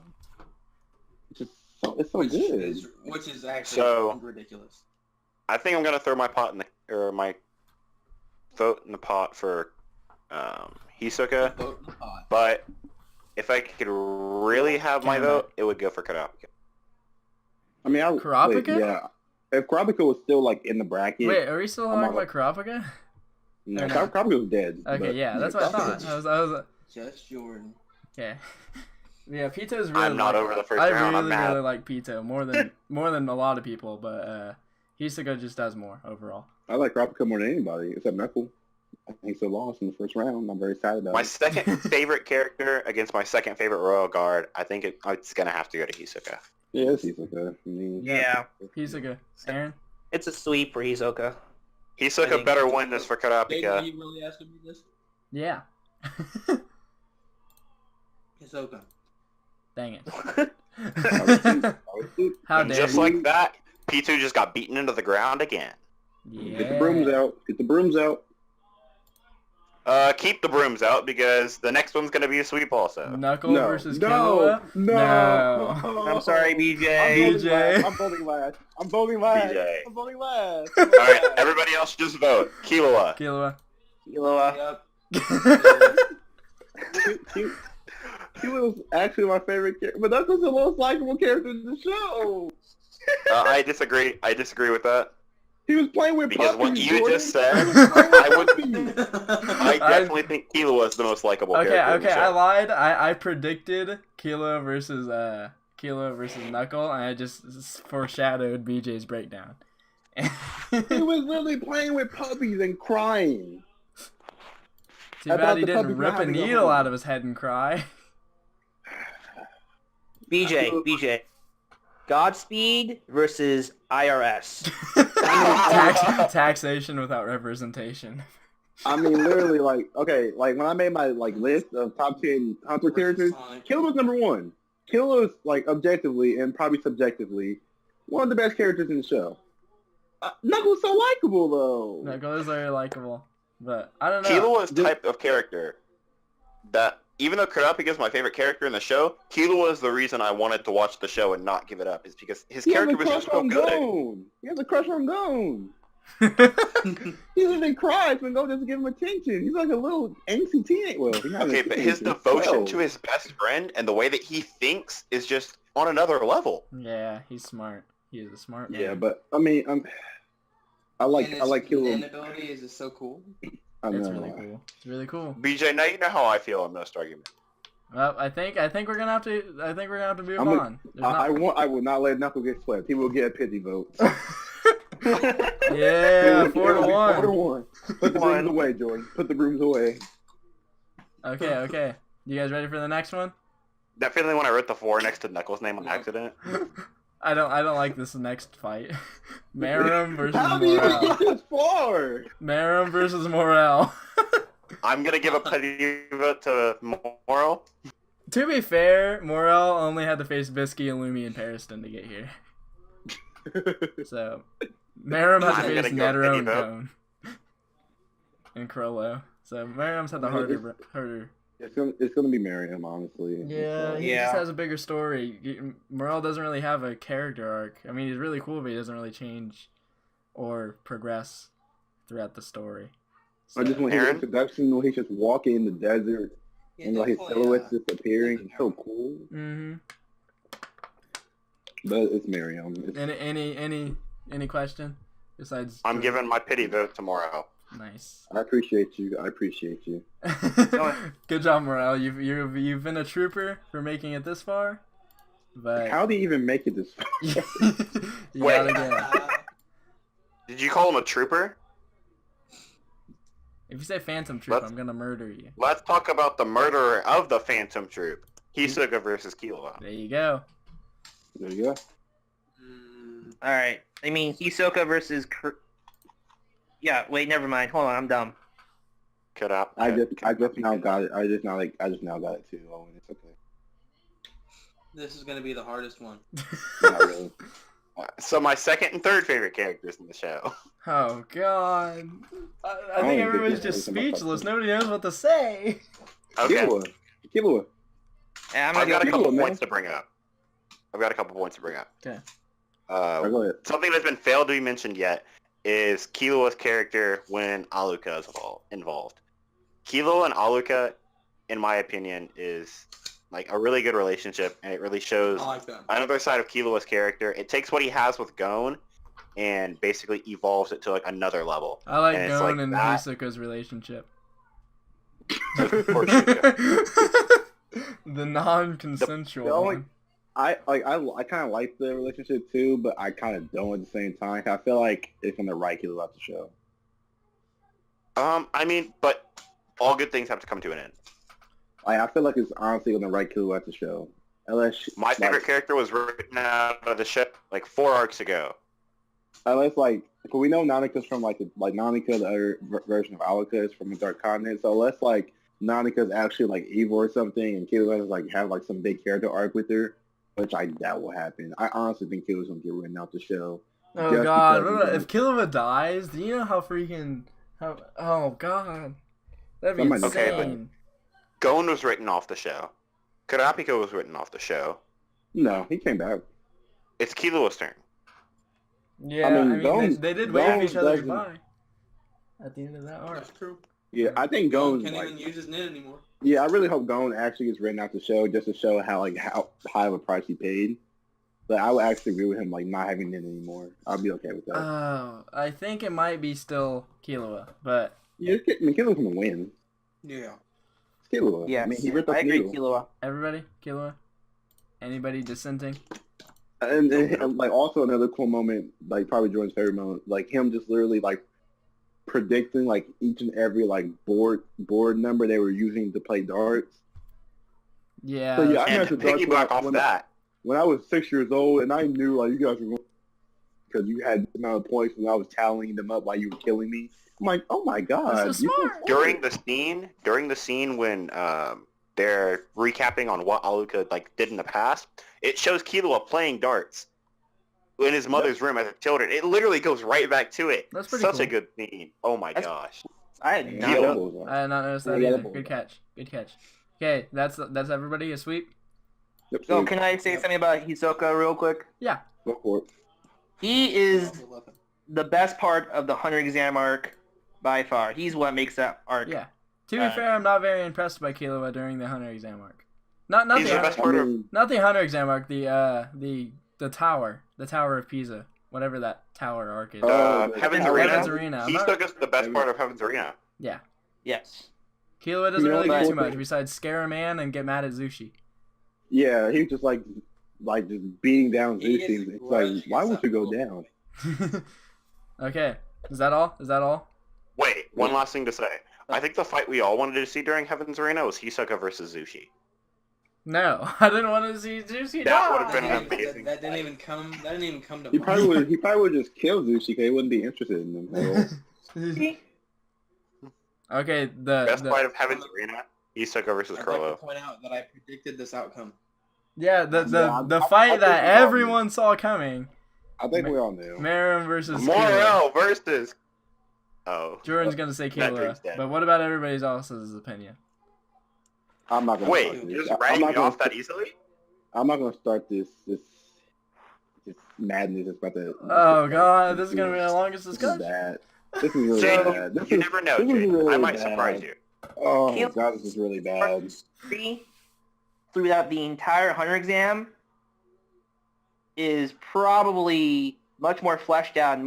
It's so good. Which is actually ridiculous. I think I'm gonna throw my my vote in the pot for Hisoka. But if I could really have my vote, it would go for Kurapika. I mean, Kurapika? Yeah. If Kurapika was still like in the bracket. Wait, are we still talking about Kurapika? No, Kurapika was dead. Okay, yeah, that's what I thought. I was Just Jordan. Okay. Yeah, Peto's really. I'm not over the first round. I'm mad. really like Peto more than a lot of people, but Hisoka just does more overall. I like Kurapika more than anybody except Knuckle. I think he lost in the first round. I'm very sad about it. My second favorite character against my second favorite Royal Guard, I think it's gonna have to go to Hisoka. Yeah, it's Hisoka. I mean, yeah. Hisoka. Aaron? It's a sweep for Hisoka. Hisoka better win this for Kurapika. Are you really asking me this? Yeah. Hisoka. Dang it. How dare just you. like that, P2 just got beaten into the ground again. Yeah. Get the brooms out. Get the brooms out. Keep the brooms out because the next one's gonna be a sweep also. Knuckle versus Killua? No. I'm sorry, BJ. I'm voting last. I'm voting last. BJ. I'm voting last. Alright, everybody else just vote. Killua. Killua. Yep. He was actually my favorite character, but Knuckles the most likable character in the show. I disagree. I disagree with that. He was playing with because puppies, what you Jordan. just said, I definitely think Killua is the most likable character. Okay, I lied. I predicted Killua versus Knuckle, and I just foreshadowed BJ's breakdown. He was literally playing with puppies and crying. Too bad he didn't rip a needle out of his head and cry. BJ. Godspeed versus IRS. Taxation without representation. I mean, literally, like, okay, like, when I made my, like, list of top 10 Hunter characters, Killua's number one. Killua's, like, objectively and probably subjectively one of the best characters in the show. Knuckles so likable, though. Knuckles is very likable, but I don't know. Killua's type of character that, even though Kurapika is my favorite character in the show, Killua is the reason I wanted to watch the show and not give it up, is because his character was just so good. He has a crush on Gon. He literally cries when Gon doesn't give him attention. He's like a little angsty teenage. Well, okay, but his devotion to his best friend and the way that he thinks is just on another level. Yeah, he's smart. He is a smart man. Yeah, but I mean, I like Killua. His ability is just so cool. It's really cool. It's really cool. BJ, now you know how I feel on most argument. Well, I think we're gonna have to move on. I will not let Knuckles get swept. He will get a pity vote. Yeah, 4-1. 4-1. Put the brooms away, Jordan. Put the brooms away. Okay. You guys ready for the next one? That feeling when I wrote the 4 next to Knuckles' name on accident. I don't like this next fight. Marum versus How do you Morel. get this far? Marum versus Morel. I'm gonna give a petty vote to Morel. To be fair, Morel only had to face Bisky, Illumi, and Pariston to get here. So, Marum had to face Netero and Gon. And Crollo. So, Marum's had the harder. It's gonna be Miriam, honestly. Yeah, he just has a bigger story. Morel doesn't really have a character arc. I mean, he's really cool, but he doesn't really change or progress throughout the story. So, I just want his introduction when he's just walking in the desert and like his silhouette's just appearing. It's so cool. Mm-hmm. But it's Miriam. Any question besides? I'm giving my pity vote tomorrow. Nice. I appreciate you. Good job, Morel. You've been a trooper for making it this far. But how do you even make it this far? You gotta get. Did you call him a trooper? If you say Phantom Troop, I'm gonna murder you. Let's talk about the murderer of the Phantom Troop. Hisoka versus Killua. There you go. There you go. All right. I mean, Hisoka versus. Yeah. Wait. Never mind. Hold on. I'm dumb. I just now got it. I just now got it too. Oh, it's okay. This is gonna be the hardest one. Not really. So my second and third favorite characters in the show. Oh God. I think everybody's just speechless. Nobody knows what to say. Okay. Killua. Yeah, I've got a couple points to bring up. Okay. Go ahead. Something that's been failed to be mentioned yet is Killua's character when Aluka is involved. Killua and Aluka, in my opinion, is like a really good relationship, and it really shows another side of Killua's character. It takes what he has with Gon and basically evolves it to like another level. I like Gon and Hisoka's relationship. The non-consensual one. I kind of like the relationship too, but I kind of don't at the same time. I feel like it's gonna write Killua out the show. I mean, but all good things have to come to an end. I feel like it's honestly gonna write Killua out the show. My favorite character was written out of the show like 4 arcs ago. Unless we know Nanika's from like Nanika, the other version of Aluka is from the Dark Continent. So unless like Nanika's actually like evil or something, and Killua has like have like some big character arc with her, which I doubt will happen. I honestly think Killua's gonna get written out the show. Oh God! If Killua dies, do you know how freaking oh God, that'd be insane. Okay, but Gon was written off the show. Kurapika was written off the show. No, he came back. It's Killua's turn. Yeah, I mean they did wave each other goodbye at the end of that arc. That's true. Yeah, I think Gon can't even use his knit anymore. Yeah, I really hope Gon actually gets written out the show just to show how high of a price he paid. But I would actually agree with him not having knit anymore. I'll be okay with that. I think it might be still Killua, but yeah, Killua's gonna win. Yeah. It's Killua. Yeah, he ripped off I agree, Killua. Everybody, Killua. Anybody dissenting? And like also another cool moment, like probably Jordan's favorite moment, like him just literally like predicting like each and every like board number they were using to play darts. Yeah. So, and to piggyback off that, when I was 6 years old, and I knew like you guys were going because you had the amount of points, and I was tallying them up while you were killing me. I'm like, oh my god! This is smart. During the scene when they're recapping on what Aluka like did in the past, it shows Killua playing darts in his mother's room as a children. It literally goes right back to it. That's pretty Such cool. a good scene. Oh my gosh. I had not Yeah. know. I had not noticed that either. Good catch. Good catch. Okay, that's everybody. A sweep. Yep, So can I say something about Hisoka real quick? Yeah. Go for it. He is the best part of the Hunter exam arc by far. He's what makes that arc. Yeah. To be fair, I'm not very impressed by Killua during the Hunter exam arc. Not He's the best the part of not the Hunter exam arc. The Tower of Pisa, whatever that tower arc is. Heaven's Heaven's Arena. Arena. Hisoka's the best part of Heaven's Arena. Yeah. Yes. Killua doesn't really know, do too but- much besides scare a man and get mad at Zushi. Yeah, he was just like just beating down He Zeus. is It's like, grudge why would you go against down? Okay. Is that all? Is that all? Wait, one last thing to say. I think the fight we all wanted to see during Heaven's Arena was Hisoka versus Zushi. No, I didn't want to see Zushi That die. would've been an amazing That didn't even come. That didn't even come to He mind. probably would just kill Zushi because he wouldn't be interested in him at all. Okay, Best the fight of Heaven's Arena, Hisoka versus I'd like to Crollo. point out that I predicted this outcome. yeah the I fight think that we all everyone saw coming. I think we all knew. Marin versus Killua. Morel versus... Oh. Jordan's gonna say That Killua, drink's dead. but what about everybody else's opinion? I'm not gonna Wait, start you're this. just I'm writing not me gonna off that easily? I'm not gonna start this madness that's about to. Oh god, this is gonna be the longest This is discussion. bad. This is really Jake, bad. This you is, never know, this is Jake. really I might bad. surprise you. Oh Kill- god, this is really bad. Throughout the entire Hunter exam is probably much more fleshed out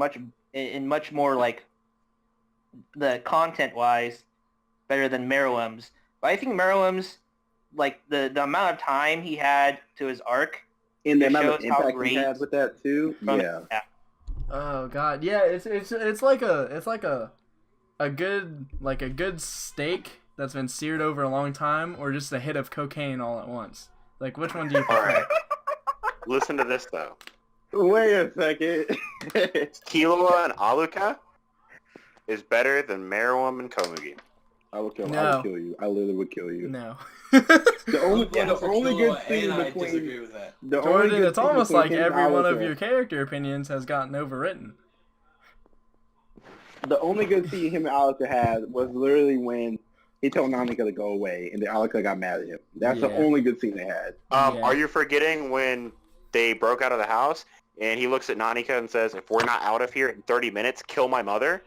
and much more like the content wise better than Meruem's. But I think Meruem's like the amount of time he had to his arc. And the It amount of shows how impact he great- had with that too. Yeah. Oh god, yeah, it's like a good steak that's been seared over a long time, or just a hit of cocaine all at once. Like, which one do you prefer? Alright. Listen to this, though. Wait a second. Killua and Aluka is better than Meruem and Komugi. I would kill. I No. would kill you. I literally would kill you. No. The only, Yeah, the for only Killua, good thing and I between disagree with that. the only Jordan, good it's thing almost between like him and every one of Aluka- your character opinions has gotten overwritten. The only good scene him and Aluka had was literally when he told Nanika to go away, and then Aluka got mad at him. That's the Yeah. only good scene they had. Yeah. Are you forgetting when they broke out of the house and he looks at Nanika and says, "If we're not out of here in 30 minutes, kill my mother"?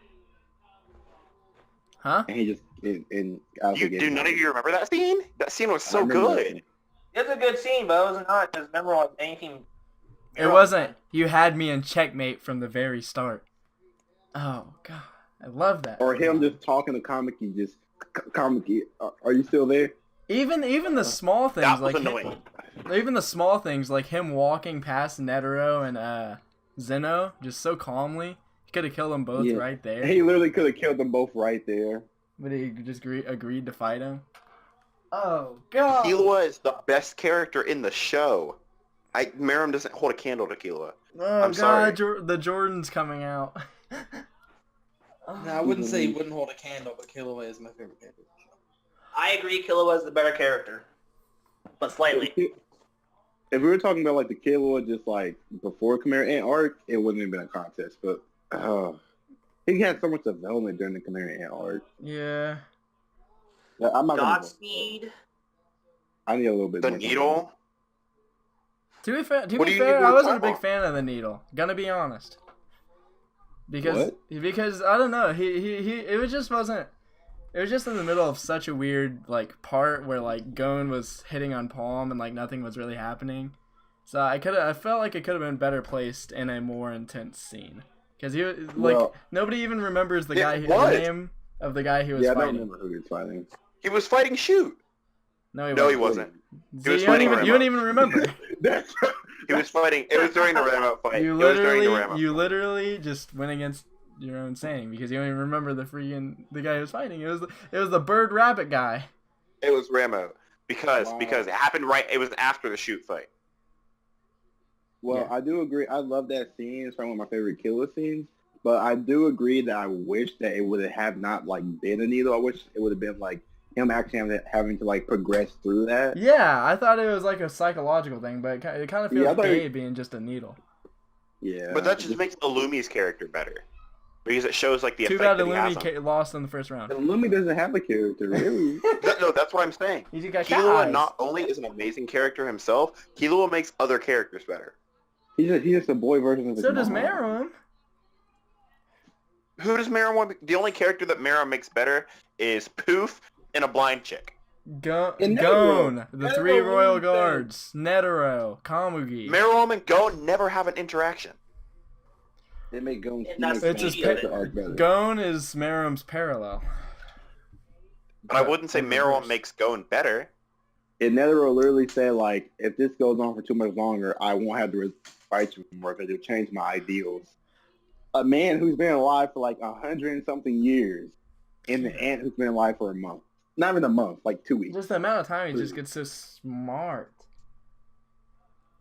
Huh? And he just and Aluka gets Do none mad. of you remember that scene? That scene was I so remember that good. scene. It's a good scene, but it was not as memorable as anything. It wasn't. You had me in checkmate from the very start. Oh god, I love that. Or him just talking to Kamiki, just Kamiki, are you still there? Even the small things That was like annoying. even the small things like him walking past Netero and Zeno just so calmly. He could have killed them both Yeah. right there, He literally could have killed them both right there. but he just agreed to fight him. Oh god. Killua is the best character in the show. Meruem doesn't hold a candle to Killua. Oh I'm god, sorry. The Jordan's coming out. No, I wouldn't say he wouldn't hold a candle, but Killua is my favorite character. I agree Killua is the better character, but slightly. If we were talking about like the Killua just like before Chimera Ant arc, it wouldn't have been a contest. But he had so much development during the Chimera Ant arc. Yeah. I'm not gonna. Godspeed. I need a little bit. The more time. needle? To be fair, What do you I want wasn't a to big talk fan of the needle. Gonna be honest. Because I don't know, he it was just wasn't. It was just in the middle of such a weird like part where like Gon was hitting on Palm and like nothing was really happening. So I felt like it could have been better placed in a more intense scene. Because he was like Well- nobody even remembers the It guy the was. name of the guy he was Yeah, I don't fighting. remember who he was fighting. He was fighting Shoot. No, He wasn't. See, was you don't fighting even Remo. remember. That's He was fighting. It was during the Ramo fight. You It was during the literally, Ramo. you literally just went against your own saying because you don't even remember the guy who was fighting. It was the bird rabbit guy. It was Ramo because Wow. it happened right. It was after the Shoot fight. Well, Yeah. I do agree. I love that scene. It's probably one of my favorite Killer scenes. But I do agree that I wish that it would have not like been a needle. I wish it would have been like him actually having to like progress through that. Yeah, I thought it was like a psychological thing, but it kind of feels Yeah, I thought gay being just a needle. Yeah. But that just makes Illumi's character better. Because it shows like the Too effect bad that he has on Illumi lost in the first round. Lumi doesn't have a character, really. No, that's what I'm saying. He's got Killua guys. not only is an amazing character himself, Killua makes other characters better. He's just a boy version of his So does mom. Meruem. Who does Meruem? The only character that Meruem makes better is Poof and a blind chick. And Gon, Netero. the Netero 3 royal leads guards, Netero, Kamugi. Meruem and Gon never have an interaction. They make Gon. And that's It's his character arc better. Gon is Meruem's parallel. But I wouldn't say in Meruem reverse. makes Gon better. And Netero literally said, like, if this goes on for too much longer, I won't have to fight you anymore because it'll change my ideals. A man who's been alive for like 100 and something years, and the ant who's been alive for a month. Not even a month, like 2 weeks. Just the amount of time he just gets so smart.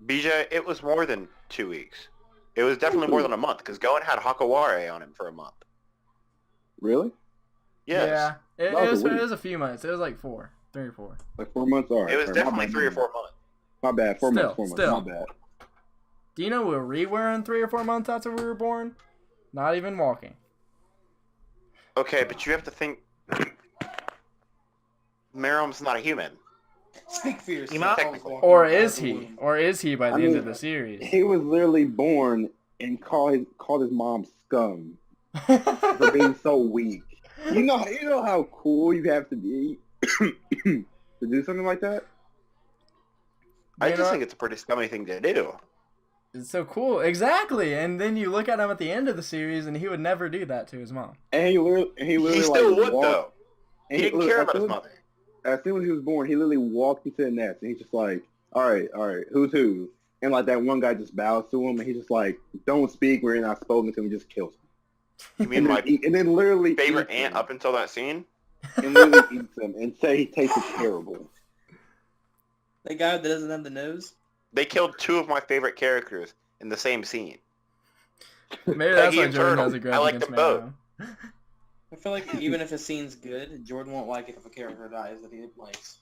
BJ, it was more than 2 weeks. It was definitely more than a month because Gon had Hakaware on him for a month. Really? Yes. Yeah, That was a it week. was a few months. It was like 3 or 4. Like 4 months? All right. It was all right, definitely my 3 or bad. 4 months. My bad. 4 months. 4 months. Still. My bad. Do you know we were in 3 or 4 months after we were born? Not even walking. Okay, but you have to think... Meruem's not a human. Speak for yourself. Ima? Technically. Or is he? Or is he by the I end mean, of the series? He was literally born and called his mom scum for being so weak. You know how cool you have to be to do something like that? I You just know- think it's a pretty scummy thing to do. It's so cool. Exactly. And then you look at him at the end of the series and he would never do that to his mom. And he literally He still like, would, walked, though. He and didn't care about his mother. As soon as he was born, he literally walked into the nest, and he's just like, all right, who's who? And like that one guy just bows to him, and he's just like, don't speak, we're not spoken to, and just kills him. You mean my And then literally favorite eats aunt him, up until that scene? and literally eats him, and say he tasted terrible. The guy that doesn't have the nose. They killed 2 of my favorite characters in the same scene. Maybe that's Peggy why and Jordan Turtle. has a grudge I like against them both. Meruem. I feel like even if a scene's good, Jordan won't like it if a character dies that he likes.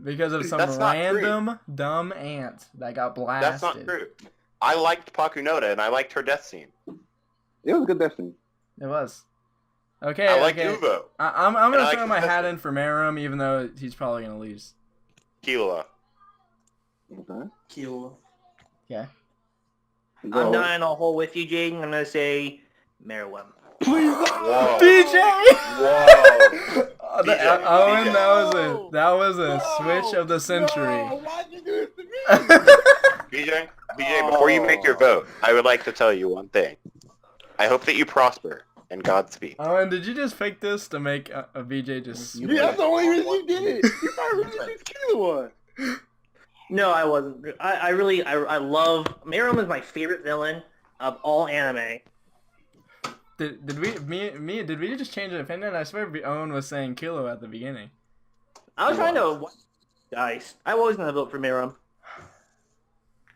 Because of some That's not true. random dumb ant that got blasted. That's not true. I liked Pakunoda, and I liked her death scene. It was a good destiny. It was. Okay, I liked okay. Uvo, I'm And I gonna like throw my Professor. hat in for Meruem, even though he's probably gonna lose. Killua. Okay. Kill. Okay. I'm Go. not in a hole with you, Jaden. I'm gonna say Meruem. Please. Whoa. BJ. Whoa. BJ, Owen, BJ. that was a switch of the century. No, why'd you do this to me? BJ, before you make your vote, I would like to tell you one thing. I hope that you prosper, and Godspeed. Owen, did you just fake this to make a BJ just? Yeah, that's the only reason you did it. You probably really did Killua. No, I wasn't. I love Meruem is my favorite villain of all anime. Did we just change an opinion? I swear Owen was saying Kilo at the beginning. I was trying to guys. I'm always gonna vote for Meruem.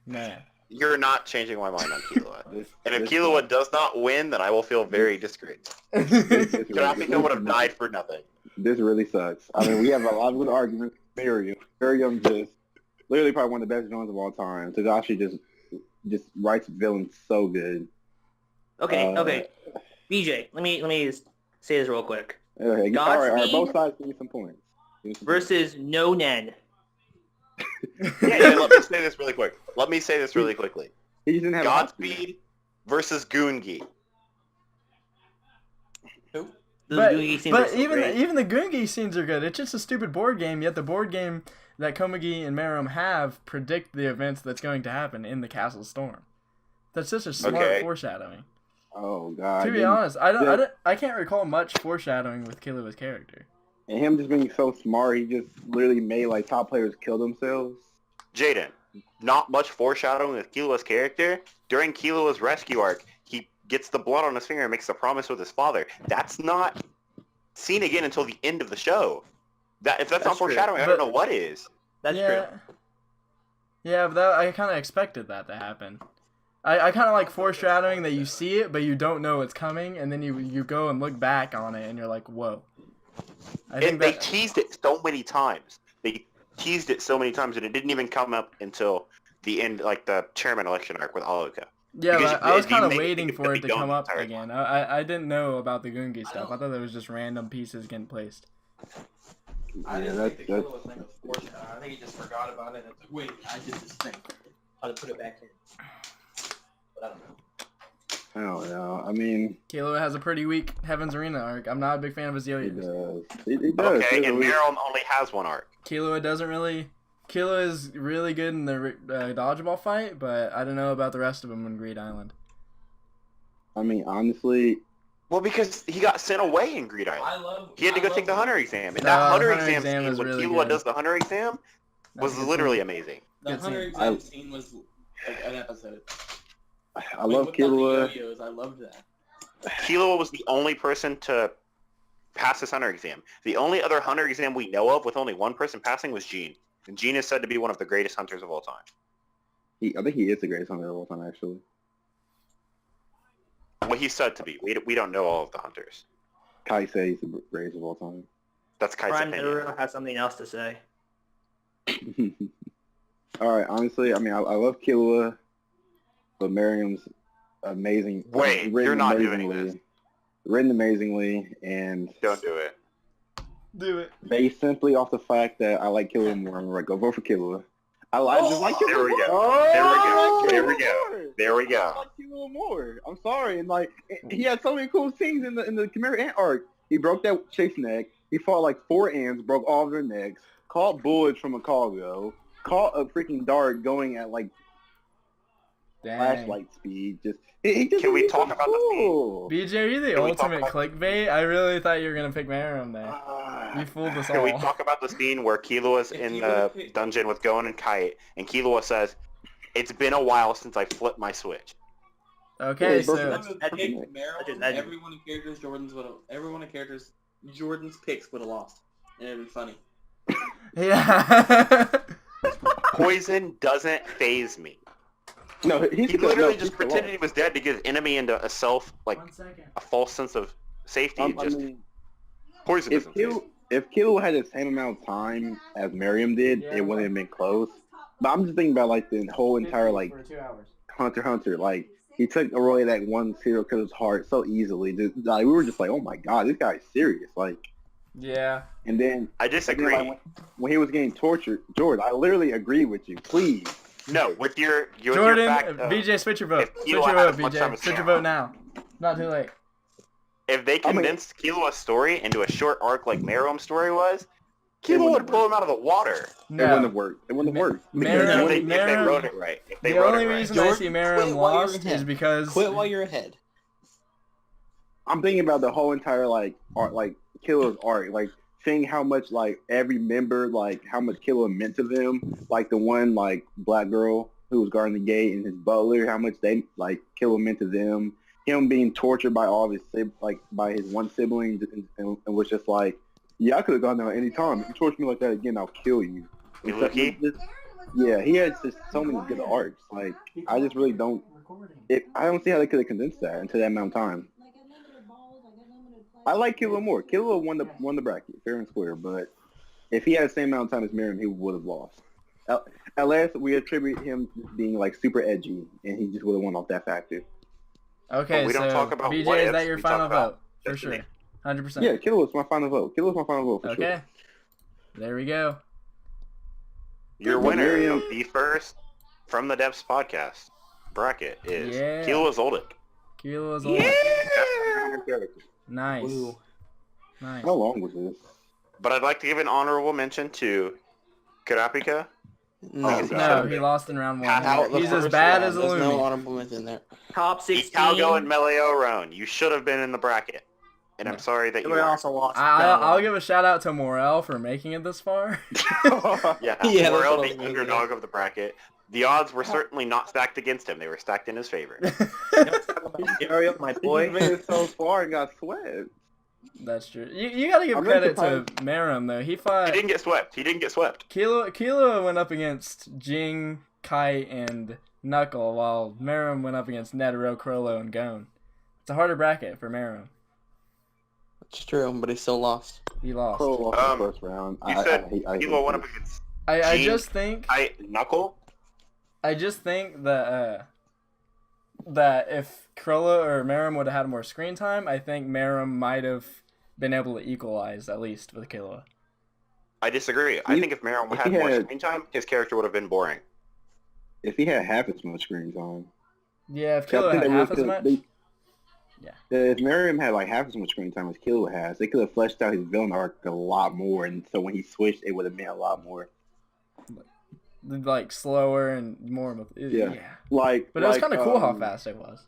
Man. You're not changing my mind on Killua. This- And if this- Killua does not win, then I will feel very disgraced. this Kurapika would have died for nothing. This really sucks. I mean, we have a lot of good arguments. Miriam just literally probably one of the best villains of all time. Tadashi just writes villains so good. Okay, Uh, okay. BJ, let me just say this real quick. Okay, all right, Godspeed both sides give me some points. Give me some points. Versus No Nen. Yeah, let me say this really quick. Let me say this really quickly. He just didn't have Godspeed versus Goongi. Who? Those But, Googie scenes but are so even great. even the Gungi scenes are good. It's just a stupid board game. Yet the board game that Komugi and Meruem have predict the events that's going to happen in the Castle Storm. That's such a smart Okay. foreshadowing. Oh god. To be honest, I can't recall much foreshadowing with Killua's character. And him just being so smart, he just literally made like top players kill themselves. Jaden, not much foreshadowing with Killua's character. During Killua's rescue arc, he gets the blood on his finger and makes a promise with his father. That's not seen again until the end of the show. If that's not That's true. foreshadowing, I don't know what is. That's yeah. true. Yeah, but I kind of expected that to happen. I kind of like foreshadowing that you see it, but you don't know it's coming, and then you go and look back on it, and you're like, whoa. They teased it so many times. They teased it so many times, and it didn't even come up until the end, like the chairman election arc with Aloka. Yeah, Because I was kind of you waiting make for it the to come gun up entire again. I didn't know about the Gungi stuff. I thought it was just random pieces getting placed. I Yeah, didn't think the that's killer was thing was foreshadowing. I think he just forgot about it. And it's like, wait, I did this thing. How to put it back in. But I don't know. I don't know. I mean, Kilo has a pretty weak Heaven's Arena arc. I'm not a big fan of his he yo-yos. does. He does. Okay, and Meryl only has one arc. Kilo doesn't really... Kilo is really good in the dodgeball fight, but I don't know about the rest of them in Greed Island. I mean, honestly, Well, because he got sent away in Greed Island. He had to go take the Hunter exam, and The that Hunter Hunter exam exam scene is when really Killua good. does the Hunter exam was That's a good literally scene. amazing. The Good Hunter scene. exam scene was like an episode. I love Without the Killua. yo-yos, I loved that. Killua was the only person to pass this Hunter exam. The only other Hunter exam we know of with only one person passing was Gene. And Gene is said to be one of the greatest hunters of all time. I think he is the greatest hunter of all time, actually. Well, he's said to be. We don't know all of the hunters. Kai says he's the greatest of all time. That's Kai's Prime opinion. Naruto has something else to say. All right, honestly, I mean, I love Killua, but Miriam's amazing. Wait, you're not doing this. Written amazingly, and Don't do it. Do it. based simply off the fact that I like Killua more, I'm gonna go vote for Killua. I just like Killua. There we go. more. There we go. I like There Killua we go. more. There we I go. like Killua more. I'm sorry, and like he had so many cool scenes in the Chimera Ant arc. He broke that chick's neck. He fought like 4 ants, broke all of their necks. Caught bullets from a cargo. Caught a freaking dart going at like Dang. flashlight speed. He just Can we he's talk so about the scene? cool. BJ, are you the Can we talk ultimate about- clickbait? I really thought you were going to pick Marum there. You fooled us Can we all. talk about the scene where Killua's If in you the would've picked- dungeon with Gon and Kite, and Killua says, "It's been a while since I flipped my switch." Okay, Yeah, bro, so... that's- If you picked That's just Meryl, edgy. everyone in characters Jordan's picks would have lost. And it'd been funny. Yeah. Poison doesn't phase me. No, He literally just pretended he was dead to get his enemy into a One second. a false sense of safety. I Just mean, poison if doesn't phase me. Killua had the same amount of time as Miriam did, Yeah, it wouldn't have been close. But I'm just thinking about like the whole entire like For 2 hours. Hunter x Hunter. Like he took away that one serial killer's heart so easily. Just, like we were just like, oh my god, this guy's serious. Like, Yeah. and then I and then, disagree. like, when he was getting tortured, George, I literally agree with you. Please. No, with your Jordan, fact of, BJ, switch your vote. if Switch Killua your had vote, as much time BJ. as Switch your Meryl. vote now. Not too late. if they I mean- condensed Killua's story into a short arc like Meryl's story was, It Killua wouldn't would pull him out of the water. It wouldn't No. have worked. It wouldn't have worked. Meryl- Because If they Meryl- wrote it right. If they The wrote only it right. reason I Jordan, see quit Marum while you're lost ahead. is because... Quit while you're ahead. I'm thinking about the whole entire like art, like Killua's art, like seeing how much like every member, like how much Killua meant to them, like the one like black girl who was guarding the gate and his butler, how much they like Killua meant to them. Him being tortured by all of his by his one sibling, and was just like, yeah, I could have gone there at any time. If you torture me like that again, I'll kill you. And so- Miluki? yeah, he has just so many good arcs. Like I just really don't. I don't see how they could have condensed that into that amount of time. I like Killua more. Killua won the bracket, fair and square. But if he had the same amount of time as Miriam, he would have lost. Unless we attribute him being like super edgy, and he just would have won off that factor. Okay, But we so don't talk about BJ, what is ifs, that your we talk final about vote? For sure. destiny. 100%. Yeah, Killua's my final vote. Killua's my final vote for Okay. sure. There we go. Your But winner Miriam- of the first From the Depths podcast bracket is Yeah. Killua Zoldyck. Kilo's old. Nice. Woo. Nice. How long was this? But I'd like to give an honorable mention to Kurapika. No, Oh, No, God. he lost in round one. Out the He's as first bad round. as a There's no Lumi. honorable mention there. Top 16. Icalgo and Melio Roan. You should have been in the bracket. And I'm sorry that you Killua weren't. also lost. I'll give a shout out to Morel for making it this far. Yeah, Yeah, that's Morel, what I the was underdog of the bracket. The odds were certainly not stacked against him. They were stacked in his favor. Ariel, my Boy, boy. made it so far and got swept. That's true. You gotta give I'm really credit to surprised- Marum though. He He fought didn't get swept. Killua went up against Jing, Kai, and Knuckle, while Marum went up against Netero, Chrollo, and Gon. It's a harder bracket for Marum. It's true, but he still lost. He lost. Crow lost the first round. You said Kilo went up against I Jing, just think Knuckle. I just think that that if Chrollo or Marum would have had more screen time, I think Marum might have been able to equalize at least with Killua. I disagree. I think if Meryl if had he more had- screen time, his character would have been boring. If he had half as much screen time. Yeah, if I Killua think had they half would- as much. Yeah. If Miriam had like half as much screen time as Killua has, they could have fleshed out his villain arc a lot more, and so when he switched, it would have meant a lot more. Like slower and more. Yeah. Like, But it was kind of cool how fast it was.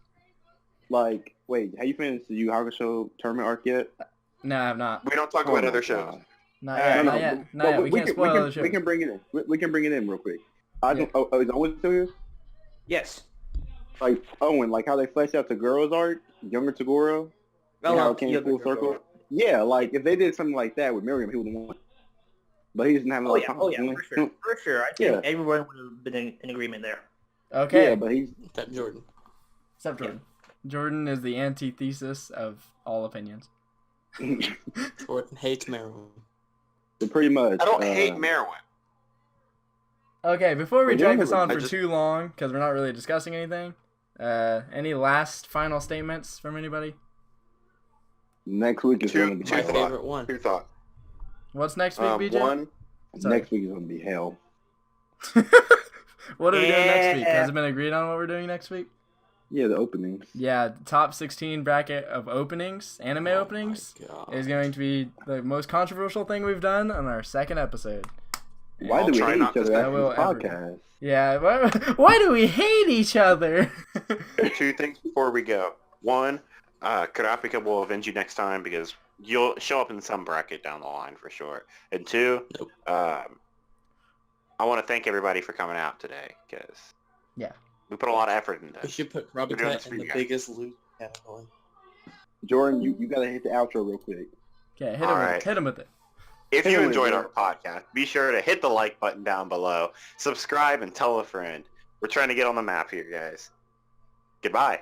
Like, wait, have you finished the Yu Hakusho tournament arc yet? No, I have not. We don't talk Oh about my other shows. God. Not yet. No, Not no, yet. but Not yet. We can't spoil other shows. We can bring it in. We can bring it in real quick. Is Owen still here? Yes. Like Owen, like how they fleshed out Tagoro's arc, younger Tagoro, and how it came full circle. Yeah, like if they did something like that with Miriam, he would have won. But he doesn't have enough time. For sure. I think Yeah. everyone would have been in agreement there. Okay. Yeah, but he's Except Jordan. Except Jordan. Jordan is the antithesis of all opinions. Jordan hates Maryland. pretty much. I don't hate Merowyn. Okay, before we Well, drag yeah, this on I for just- too long, because we're not really discussing anything, any last final statements from anybody? Next week is Two- going to be My two hell. favorite one. Who thought? What's next week, BJ? One, Sorry. Next week is going to be hell. What are we doing next week? Yeah. Has it been agreed on what we're doing next week? Yeah, the openings. Yeah, top 16 bracket of openings, anime Oh openings, my God. is going to be the most controversial thing we've done on our second episode. Why I'll do we try hate not each to other say after will this ever. podcast? Yeah, why do we hate each other? two things before we go. One, Kurapika will avenge you next time because you'll show up in some bracket down the line for sure. And two, Nope. I want to thank everybody for coming out today because Yeah. we put a lot of effort into We this. should put doing this Robicat for in you the guys. biggest loser category. Jordan, you got to hit the outro real quick. Okay, All right. hit him with it. If you Anyway, enjoyed yeah. our podcast, be sure to hit the like button down below, subscribe, and tell a friend. We're trying to get on the map here, guys. Goodbye.